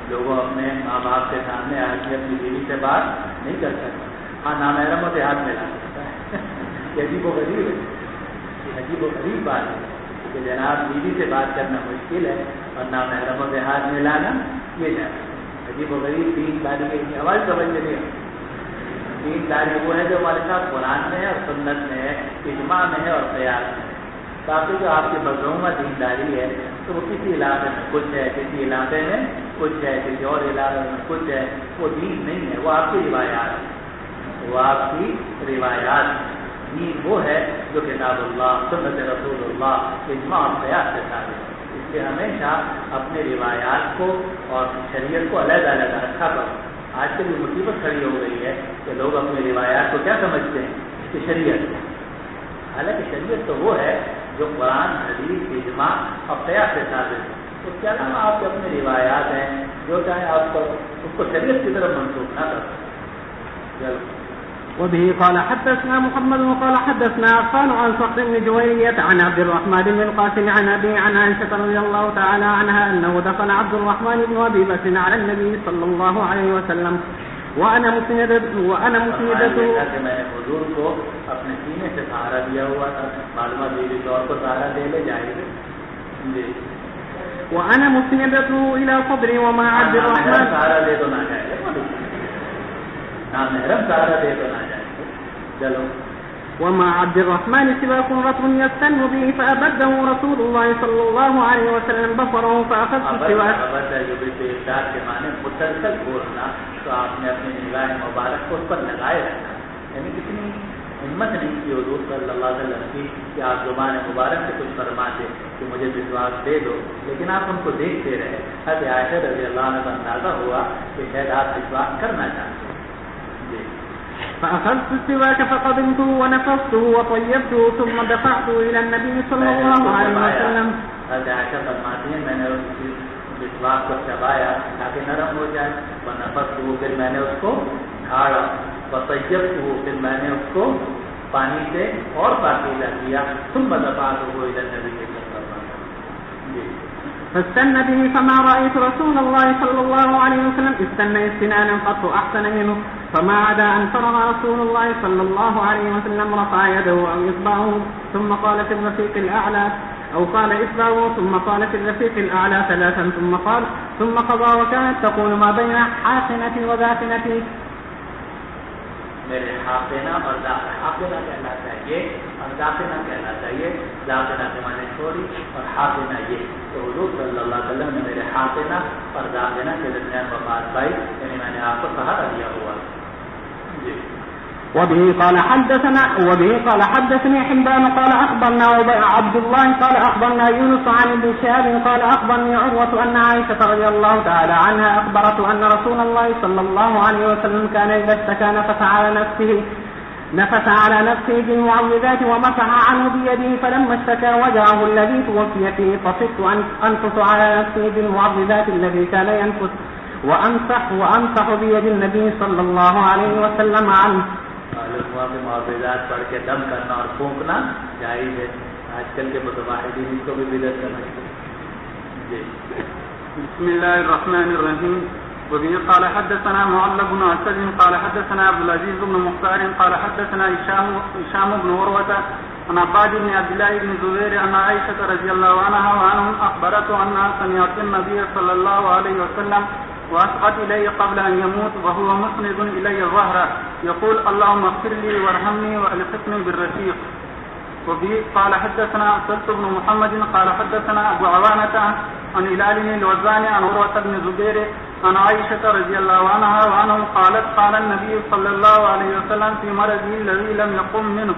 لوگوں اپنے ماں باپ کے سامنے آ کے اپنی بیوی سے بات نہیں کر سکتے، ہاں نامحرموں سے ہاتھ ملا سکتا ہے۔ یہ عجیب و غریب ہے، یہ عجیب و غریب بات ہے کہ جناب بیوی سے بات کرنا مشکل ہے اور نامحرموں سے ہاتھ ملانا یہ جانا عجیب و غریب۔ تین تاریخ کی آواز سمجھ نہیں ہے، تین تاریخ وہ ہے جو ہمارے ساتھ قرآن میں ہے اور سنت میں ہے، اجماع میں ہے اور قیاس میں ہے۔ کافی جو آپ کی مظلومہ دینداری ہے تو وہ کسی علاقے میں کچھ ہے، کسی علاقے میں کچھ ہے، کسی اور علاقے میں کچھ ہے، وہ دین نہیں ہے، وہ آپ کی روایات ہے، وہ آپ کی روایات۔ دین وہ ہے جو کتاب اللہ، سنت رسول اللہ، اجماع اور قیاس کے ساتھ ہے۔ اس لیے ہمیشہ اپنے روایات کو اور شریعت کو علیحدہ علیحدہ رکھا کرو، آج کل یہ مصیبت کھڑی ہو گئی ہے کہ لوگ اپنی روایات کو کیا سمجھتے ہیں کہ شریعت، حالانکہ شریعت تو وہ ہے جو قرآن، حدیث، اجماع اور قیاس سے ثابت ہے. اس کے علاوہ آپ کے اپنے روایات ہیں جو چاہے آپ کو اس کو شریعت کی طرف منسوخ نہ کر سکتے. وبه قال حدثنا محمد وقال حدثنا عفان عن صخر بن جويرية عن عبد الرحمن بن القاسم عن أبي عن عائشة رضي الله تعالى عنها أنه دخل عبد الرحمن بن أبي بكر على النبي صلى الله عليه وسلم وأنا مسندته. میں نے حضور کو اپنے سینے سے سہارا دیا ہوا تھا، معلومات دے طور پر سہارا دے لے جائے گے. وأنا مسندته إلى صدري وما عبد الرحمن سہارا دے تو نہ جائے گا، محرم سہارا دے تو نہ جائے گا. چلو. وما عبد الرحمن سواك رطب يستن به فأبده رسول الله صلى الله عليه وسلم بصره فأخذت السواك. کے معنی مسلسل بولنا، تو آپ نے اپنی نگاہ مبارک کو اس پر لگائے رکھا. یعنی کتنی ہمت نہیں کی حضور صلی اللہ علیہ وسلم کی کہ آپ زبان مبارک سے کچھ فرماتے کہ مجھے مسواک دے دو، لیکن آپ ان کو دیکھتے رہے. حضرت عائشہ رضی اللہ عنہ کو اندازہ ہوا کہ شاید آپ مسواک کرنا چاہتے ہیں. فأخذت السواك فقدمته ونفخته وطيبته ثم دفعته إلى النبي صلى الله عليه وسلم. حضرت عائشہ فرماتی ہیں میں نے مسواک کو چبایا تاکہ نرم ہو جائے، ونفخته پھر میں نے اس کو جھاڑا، وطيبته پھر میں نے اس کو پانی سے اور پاکیزہ کیا، ثم دفعته إلى النبي صلى الله عليه وسلم. فاستنى به فما رأيت رسول الله صلى الله عليه وسلم استنى استنانا قط أحسن منه، فما عدا أن فرغ رسول الله صلى الله عليه وسلم رفع يده أو إصبعه ثم قال في الرفيق الأعلى أو قال إصبعه ثم قال في الرفيق الأعلى ثلاثا ثم قضى وكانت تقول ما بين حاقنة وذاقنة. میرے حاقنہ اور حاقنہ کہلاتا ہے یہ اور داخنہ کہلاتا ہے یہ. داخنہ کے معنی چھوڑی اور حاقنہ یہ. تو حضور صلی اللہ علیہ وسلم نے میرے حاقنہ اور داخنہ کے درمیان وفات پائی، یعنی میں نے آپ کو سہارا دیا ہوا. جی. وبه قال حدثني حبان قال أخبرنا عبد الله قال أخبرنا يونس عن ابن شهاب قال أخبرني عروة أن عائشة رضي الله تعالى عنها أخبرته أن رسول الله صلى الله عليه وسلم كان إذا اشتكى نفث على نفسه بالمعوذات ومسح عنه بيده، فلما اشتكى وجعه الذي توفي فيه طفقت أنفث على نفسه بالمعوذات الذي كان ينفث وأمسح بيد النبي صلى الله عليه وسلم عنه. معوذات پڑھ کے دم کرنا اور پھونکنا جائز ہے. آج کل کے متباہدین اس کو بھی بدعت سمجھتے ہیں. بسم الله الرحمن الرحيم. وبه قال حدثنا معل بن اسد قال حدثنا عبد العزيز بن مختار قال حدثنا هشام بن عروة عن عباد بن عبد الله بن زبير أن عائشة رضي الله عنها وعنهم أخبرته أنها سمعت النبي صلى الله عليه وسلم وأسقط إلي قبل أن يموت وهو مسند إلي ظهره يقول اللهم اغفر لي وارحمني وألحقني بالرفيق. وبه قال حدثنا سلط بن محمد قال حدثنا أبو عوانة عن هلال الوزاني عن عروة بن زبير عن عائشة رضي الله عنها وعنهم قالت قال النبي صلى الله عليه وسلم في مرضه الذي لم يقم منه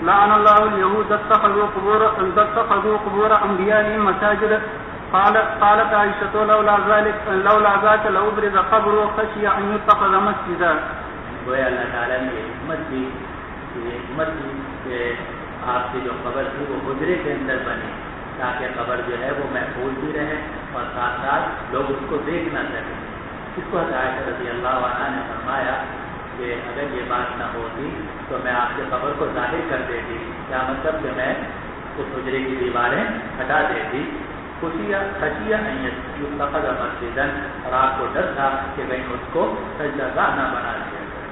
لعن الله اليهود اتخذوا قبور أنبيائهم مساجد. قالت عائشة لولا ذاك لأبرز قبر خشي أن يتخذ مسجدا. گویا اللہ تعالیٰ نے یہ حکمت دی کہ آپ کی جو قبر تھی وہ حجرے کے اندر بنی تاکہ قبر جو ہے وہ محفوظ بھی رہے اور ساتھ ساتھ لوگ اس کو دیکھ نہ سکیں. اس کو عائشہ رضی اللہ عنہا نے فرمایا کہ اگر یہ بات نہ ہوتی تو میں آپ کے قبر کو ظاہر کر دیتی. کیا مطلب کہ میں اس حجرے کی دیواریں ہٹا دیتی. خشیہ اتخذ مسجدا، اور آپ کو ڈر تھا کہ کہیں اس کو سجدہ گاہ نہ بنا دیا جائے.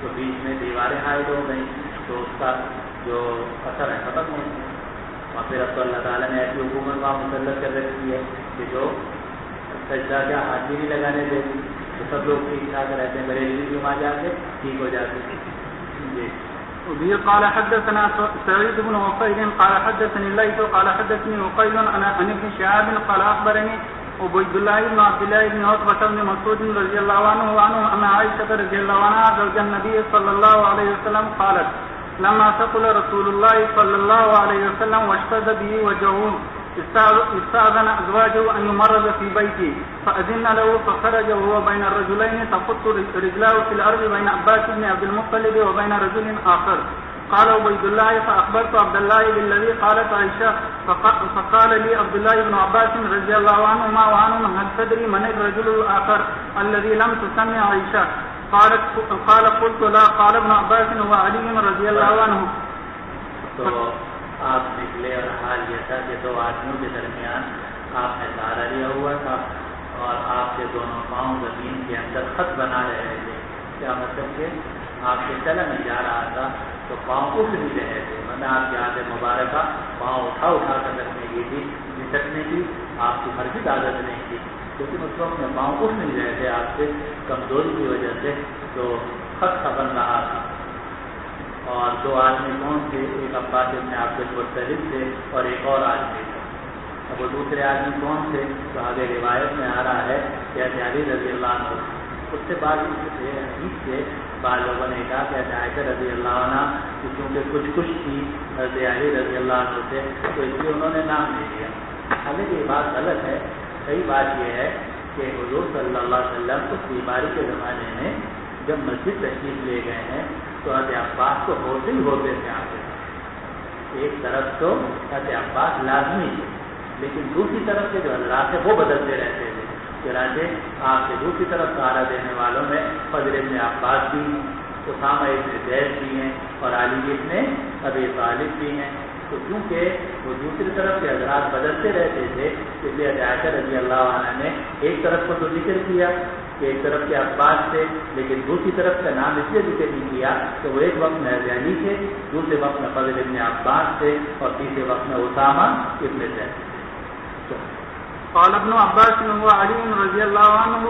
تو بیچ میں دیواریں حائل ہو گئیں تو اس کا جو اثر ہے ختم ہو گیا. اور پھر اب تو اللہ تعالیٰ نے ایسی حکومت وہاں مسلط کر رکھی ہے کہ جو سجدہ کا ہاتھ بھی نہیں لگانے دیتی، تو سب لوگ ٹھیک ٹھاک رہتے ہیں. بریلوی بھی وہاں جا کے ٹھیک ہو جاتے ہیں. جی. وبه قال حدثنا سعيد بن وقيل قال حدثني الليث قال حدثني وقيل عن ابن شهاب قال أخبرني عبيد الله بن عبد الله بن عتبة بن مسعود رضي الله عنه أن عائشة رضي الله عنها زوج النبي صلى الله عليه وسلم قالت لما ثقل رسول الله صلى الله عليه وسلم واشتد به وجهه استأذن أزواجه أن يمرض في بيته فأذن له فخرج وهو بين الرجلين تخط رجلاه في الأرض بين عباس بن عبد المطلب وبين رجل آخر. قال عبيد الله فأخبرت عبد الله بالذي قالت عائشة فقال لي عبد الله بن عباس رضي الله عنهما وعنهم هل تدري من الرجل الآخر الذي لم تسمع عائشة؟ قال قلت لا. قال ابن عباس وعلي رضي الله عنه. تو آپ نکلے اور حال یہ تھا کہ دو آدمیوں کے درمیان آپ نے سہارا لیا ہوا تھا اور آپ کے دونوں پاؤں زمین کے اندر خط بنا رہے تھے. کیا مطلب کہ آپ سے چلا نہیں جا رہا تھا تو پاؤں اٹھ نہیں رہے تھے، ورنہ آپ کی عادت مبارکہ پاؤں اٹھا کر رکھنے کی تھی، جھٹکنے کی آپ کی ہرگز عادت نہیں تھی، لیکن اس وقت میں پاؤں اٹھ نہیں رہے تھے آپ سے کمزوری کی وجہ سے، تو خط بن رہا تھا. اور دو آدمی کون تھے؟ ایک عباس بن عبد المطلب تھے اور ایک اور آدمی تھا. اب وہ دوسرے آدمی کون تھے؟ تو آگے روایت میں آ رہا ہے کہ علی رضی اللہ عنہ. اس سے بعد حدیث سے بعض لوگوں نے کہا کہ عائشہ رضی اللہ عنہ کیونکہ کچھ تھی علی رضی اللہ عنہ سے تو اس لیے انہوں نے نام نہیں لیا. حالانکہ یہ بات غلط ہے. صحیح بات یہ ہے کہ حضور صلی اللہ علیہ وسلم اس بیماری کے زمانے میں جب مسجد تشریف لے گئے ہیں تو حضرت عباس تو ہوتے ہی ہوتے تھے آپ کے ساتھ. ایک طرف تو حضرت عباس لازمی تھے، لیکن دوسری طرف کے جو حضرات ہیں وہ بدلتے رہتے تھے. چنانچہ آپ سے دوسری طرف سہارا دینے والوں میں فضل ابن عباس بھی ہیں، اسامہ ابن زید بھی ہیں اور علی ابن ابی طالب بھی ہیں. تو کیونکہ وہ دوسری طرف کے حضرات بدلتے رہتے تھے اس لیے عائشہ رضی اللہ عنہ نے ایک طرف کو تو ذکر کیا کہ ایک طرف کے عباس تھے، لیکن دوسری طرف کا نام اس لیے ذکر نہیں کیا کہ وہ ایک وقت میں علی تھے، دوسرے وقت میں فضل ابن عباس تھے اور تیسرے وقت میں اسامہ ابن زید. قال ابن عباس وعلي رضي الله عنه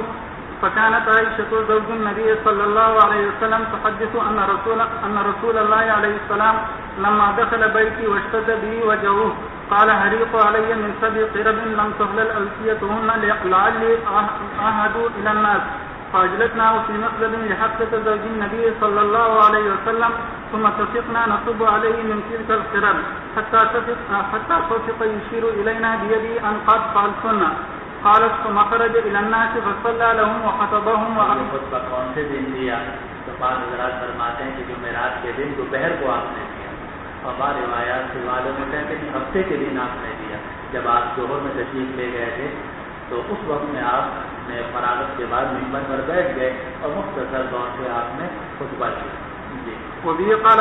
فكانت عائشة زوج النبي صلى الله عليه وسلم تحدث أن رسول الله عليه السلام لما دخل بيتي واشتد به وجهه قال هريق علي من 7 قرب لم تهلل ألسيتهن لعلي أهد إلى الناس فأجلسناه في مخزب لحفظة زوج النبي صلى الله عليه وسلم ثم صفقنا نصب عليه من تلك القرب حتى صفق يشير إلينا بيده أن قد فعلتنا. قالت ثم خرج إلى الناس فصلى لهم وخطبهم خطبہ کون سے دن دیا؟ تو بعض حضرات فرماتے ہیں کہ جمعرات کے دن دوپہر کو آپ نے دیا، اور بعض روایات سے والوں میں کہتے ہیں کہ ہفتے کے دن آپ نے دیا. جب آپ ظہر میں تشریف لے گئے تھے تو اس وقت میں آپ نے فراغت کے بعد ممبر پر بیٹھ گئے اور مختصر طور سے آپ نے خطبہ دیا. وبه قال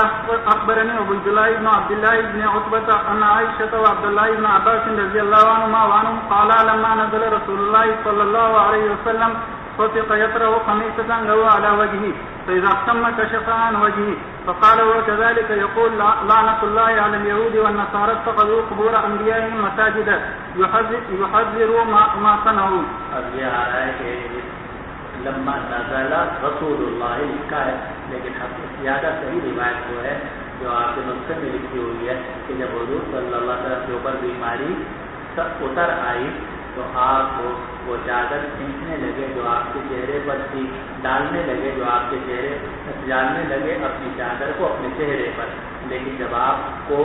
أخبرني عبيد الله بن عبد الله بن عتبة أن عائشة وعبد الله بن عباس رضي الله عنهما وعنهم قالا لما نزل رسول الله صلى الله عليه وسلم فطق يطرح خميسة له على وجهه فإذا اختم كشف عن وجهه فقال وكذلك يقول لعنة الله على اليهود والنصارى اتخذوا قبور أنبيائهم مساجدا يحذروا ما صنعوا. اب یہ آ رہا ہے کہ لما نزل رسول اللہ لکھا ہے، لیکن زیادہ صحیح روایت وہ ہے جو آپ کے نسخے میں لکھی ہوئی ہے کہ جب حضور صلی اللہ علیہ وسلم کے اوپر بیماری اتر آئی تو آپ وہ چادر کھینچنے لگے جو آپ کے چہرے پر تھی، ڈالنے لگے جو آپ کے چہرے ڈالنے لگے اپنی چادر کو اپنے چہرے پر، لیکن جب آپ کو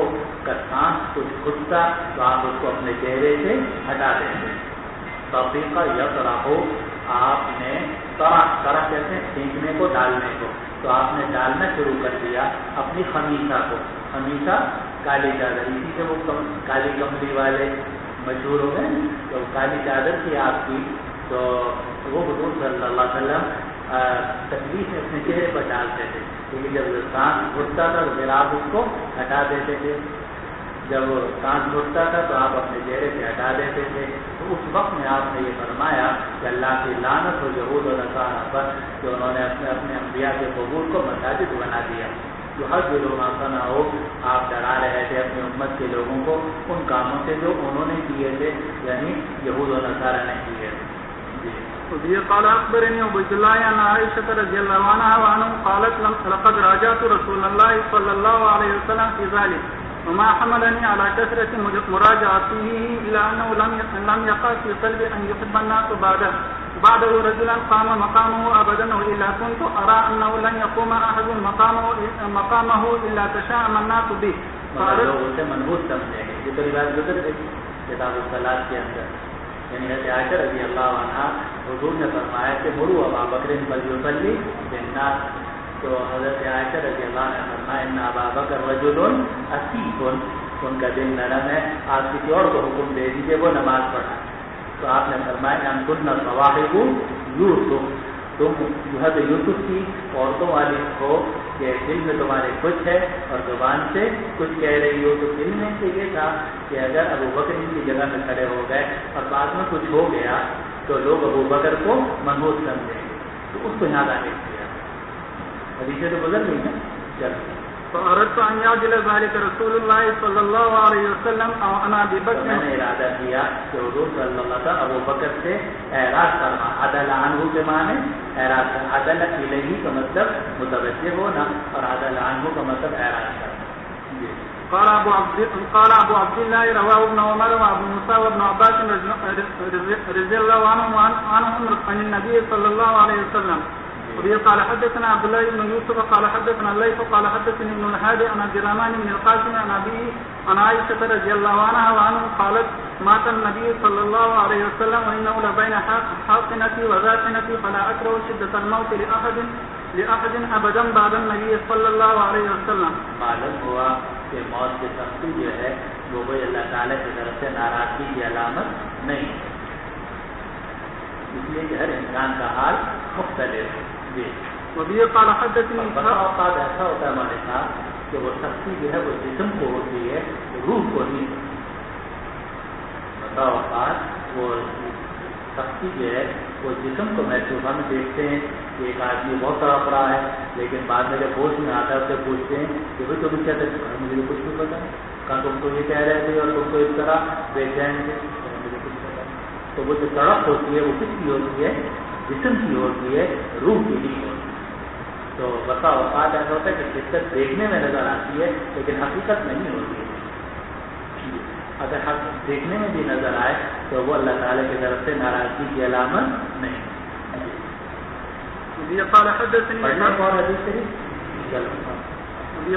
سانس کچھ گھٹتا تو آپ اس کو اپنے چہرے سے ہٹا دیتے. تفریقہ یطرح آپ نے طرح کہتے ہیں کھینچنے کو، ڈالنے کو، تو آپ نے ڈالنا شروع کر دیا اپنی خمیسہ کو. خمیسہ کالی چادر، اسی سے وہ کالی کملی والے مشہور ہو گئے. تو کالی چادر تھی آپ کی، تو وہ حضور صلی اللہ علیہ وسلم تکلیف میں اپنے چہرے پر ڈالتے تھے، کیونکہ جب سانس گھٹتا تھا تو پھر آپ اس کو ہٹا دیتے تھے. جب سانس گھٹتا تھا تو آپ اپنے چہرے سے ہٹا دیتے تھے. تو اس وقت میں آپ نے یہ فرمایا کہ اللہ کی لعنت ہو یہود و نصارہ پر کہ انہوں نے اپنے انبیاء کے قبور کو مساجد بنا دیا. جو ہر دلوں نہ ہو، آپ ڈرا رہے تھے اپنی امت کے لوگوں کو ان کاموں سے جو انہوں نے کیے تھے، یعنی یہود و نصارہ نے کیے تھے. وبه قال أخبرني عبيد الله عن عائشة رضي الله عنها وعنهم قالت لقد راجعت رسول الله صلى الله عليه وسلم في ذلك وما حملني على كثرة مراجعته إلا أنه لم يقع في قلبي أن يحب الناس بعده رجلا قام مقامه أبدا وإلا كنت أرى أنه لن يقوم أحد مقامه إلا تشاءم الناس به. لوگ اسے منحوس سمجھیں گے. یہ تو روایت گزر گئی کتاب الصلاۃ کے اندر، یعنی حضرت عائشہ رضی اللہ عنہ حضور نے فرمایا کہ مروا ابا بکر فلیصلی بالناس، تو حضرت عائشہ رضی اللہ عنہ نے فرمایا ان ابا بکر رجل عصیف، ان کا دل نرم ہے، آپ کسی اور کو حکم دے دیجیے وہ نماز پڑھائے۔ تو آپ نے فرمایا ان کننا صواحب یوسف، تم حضرت یوسف کی عورتوں والی ہو کہ دل میں تمہارے کچھ ہے اور زبان سے کچھ کہہ رہی ہو۔ تو دل میں سے یہ تھا کہ اگر ابو بکر کی جگہ میں کھڑے ہو گئے اور بعد میں کچھ ہو گیا تو لوگ ابو بکر کو منحوس سمجھیں گے، تو اس کو یہاں داخل کیا۔ حدیثیں تو گزر گئی نا، چلو۔ فأردت أن يعدل ذلك رسول الله صلى الله عليه وسلم أو أنا أبي بكر، میں نے ارادہ کیا کہ حضور صلی اللہ علیہ وسلم ابو بکر سے اعراض کرنا، عدل عنہ کے معنی اعراض کرنا، عدل الیہ کا مطلب متوجہ ہونا اور عدل عنہ کا مطلب اعراض کرنا۔ قال أبو عبد الله رواه ابن عمر وأبو موسى وابن عباس رضي الله عنهم عن النبي صلى الله عليه وسلم. وبه قال حدثنا عبد الله بن يوسف قال حدثنا الليث قال حدثني ابن الهادي عن عبد الرحمن بن القاسم عن أبيه عن عائشة رضي الله عنها وعنه قالت مات النبي صلى الله عليه وسلم وإنه لبين حاقنتي وذاقنتي فلا أكره شدة الموت لأحد أبدا بعد النبي صلى الله عليه وسلم. معلوم ہوا کہ موت کی سختی جو ہے وہ کوئی اللہ تعالیٰ کی طرف سے ناراضگی کی علامت نہیں، اس لیے کہ ہر انسان کا حال مختلف ہے۔ جی وبه قال حدثني اوقات ایسا ہوتا ہے ہمارے ساتھ کہ وہ سختی جو ہے وہ جسم کو ہوتی ہے، روح کو نہیں ہوتی۔ بتا اوقات وہ سختی جو ہے وہ جسم کو محسوس، ہم دیکھتے ہیں کہ ایک آدمی بہت تڑپ رہا ہے لیکن بعد میں جب ہوش میں آتا ہے اس سے پوچھتے ہیں کہ بھائی تم کیا کرتے، مجھے کچھ نہیں پتا، کہاں تم کو یہ کہہ رہے تھے اور تم کو اس طرح بے چین تھے، مجھے کچھ پتا۔ تو وہ جو تڑپ ہوتی ہے وہ کس کی ہوتی ہے؟ جسم کی ہوتی ہے، روح کی نہیں ہوتی۔ تو بسا اوقات ایسا ہوتا ہے کہ شدت دیکھنے میں نظر آتی ہے لیکن حقیقت نہیں ہوتی ہے۔ اگر حق دیکھنے میں بھی نظر آئے تو وہ اللہ تعالیٰ کی طرف سے ناراضگی کی علامت نہیں۔ قال حدثني اور حدیث شریف چلو۔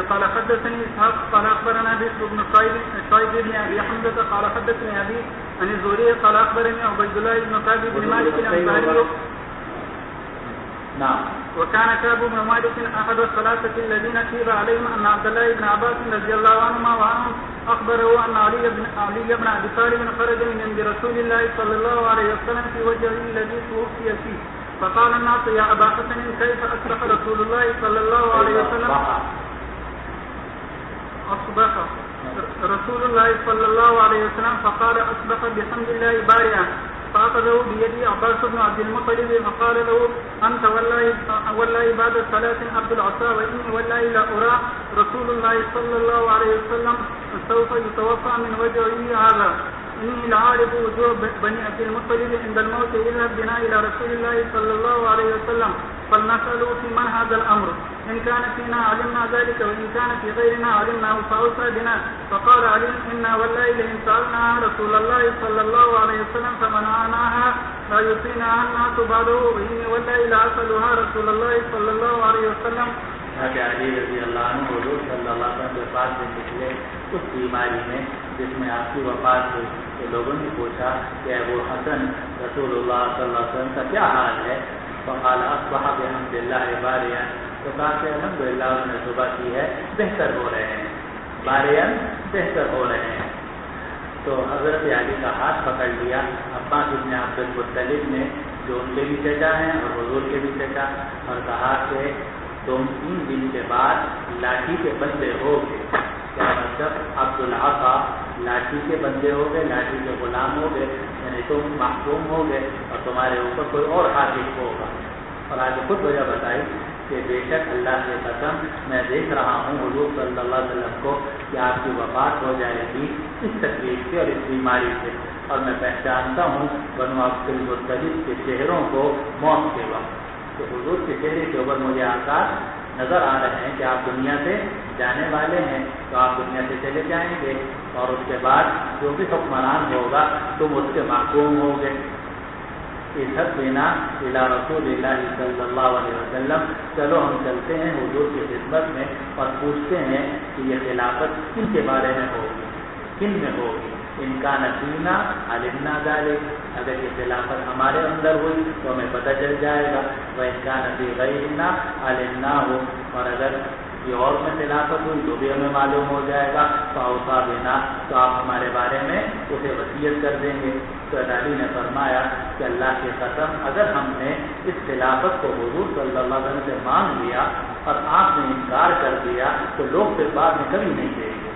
قال حدثني إسحاق قال أخبرنا بشر بن صيد بن أبي حمزة قال حدثني أبي عن الزهري قال أخبرني عبيد الله بن كعب بن مالك الأنصاري نعم. وكان كعب بن مالك أحد الثلاثة الذين قيل عليهم أن عبد الله بن عباس رضي الله عنهما وعنهم أخبره أن علي بن أبي طالب خرج من عند رسول الله صلى الله عليه وسلم في وجهه الذي توفي فيه فقال الناس يا أبا حسن كيف أصبح رسول الله صلى الله عليه وسلم أصبح رسول الله صلى الله عليه وسلم فقال أصبح بحمد الله بارئا فأخذه بيدي عباس بن عبد المطلب فقال له أنت والله بعد الصلاة عبد العصا وإني والله لا أرى رسول الله صلى الله عليه وسلم سوف يتوفى من وجهه هذا إني لعارف وجوه بني عبد المطلب عند الموت إلا بنا إلى رسول الله صلى الله عليه وسلم فلنسأله في من هذا الأمر إن كان فينا علمنا ذلك وإن كان في غيرنا علمناه فأوصى بنا فقال علي إنا والله لئن سألناها رسول الله صلى الله عليه وسلم فمنعناها لا يطيعنا الناس بعده وإني والله لأسألها رسول الله صلى الله عليه وسلم. علی رضی اللہ عنہ حضور صلی اللہ علیہ وسلم کے پاس سے نکلے اس بیماری میں جس میں آپ کی وفات ہوئی تو لوگوں نے پوچھا کہ ابو حسن رسول اللہ صلی اللہ علیہ وسلم کا کیا حال ہے؟ فقال اصبح بحمد اللہ بارئا، تو کہا کہ الحمدللہ انہوں نے صبح کی ہے، بہتر ہو رہے ہیں، بارئا بہتر ہو رہے ہیں۔ تو حضرت علی کا ہاتھ پکڑ لیا عباس بن عبد المطلب نے جو ان کے بھی چچا ہیں اور حضور کے بھی چچا، اور کہا کہ تم 3 دن کے بعد لاٹھی کے بندے ہو گئے۔ کیا مطلب؟ عبد العصا لاٹھی کے بندے ہو گئے، لاٹھی کے غلام ہو گئے، یعنی تم محکوم ہو گئے اور تمہارے اوپر کوئی اور حاکم ہوگا۔ اور آج خود وجہ بتائی کہ بے شک اللہ کی قسم میں دیکھ رہا ہوں حضور صلی اللہ علیہ وسلم کو کہ آپ کی وفات ہو جائے گی اس تکلیف سے اور اس بیماری سے، اور میں پہچانتا ہوں بنو عبد المطلب کے چہروں کو موت کے وقت۔ تو حضور کے چہرے کے اوپر مجھے آثار نظر آ رہے ہیں کہ آپ دنیا سے جانے والے ہیں، تو آپ دنیا سے چلے جائیں گے اور اس کے بعد جو بھی حکمران ہوگا تم اس کے محکوم ہوگے۔ اذهب بنا الى رسول اللہ صلی اللہ علیہ وسلم، چلو ہم چلتے ہیں حضور کی خدمت میں اور پوچھتے ہیں کہ یہ خلافت کن کے بارے میں ہوگی، کن میں ہوگی۔ ان کا نسینا علمنا ذالک، اگر یہ خلافت ہمارے اندر ہوئی تو ہمیں پتہ چل جائے گا، وہ ان کا نفی غیرنا علمنا ہو، اور اگر یہ اور میں خلافت ہوئی تو بھی ہمیں معلوم ہو جائے گا، فاوصا بنا، تو آپ ہمارے بارے میں اسے وصیت کر دیں گے۔ تو علی نے فرمایا کہ اللہ کی قسم اگر ہم نے اس خلافت کو حضور صلی اللہ علیہ وسلم سے مانگ لیا اور آپ نے انکار کر دیا تو لوگ پھر بعد میں کبھی نہیں دیں گے،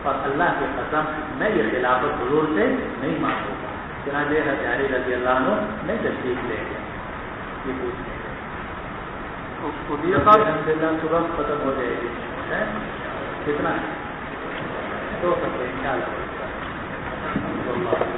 اور اللہ کی قسم میں یہ خلافت حضور سے نہیں مانگوں گا۔ چنانچہ حضرت علی رضی اللہ عنہ نے تشریف لے گئے یہ پوچھنے الحمدللہ صبح ختم ہو جائے گی، کتنا 2 ان شاء اللہ۔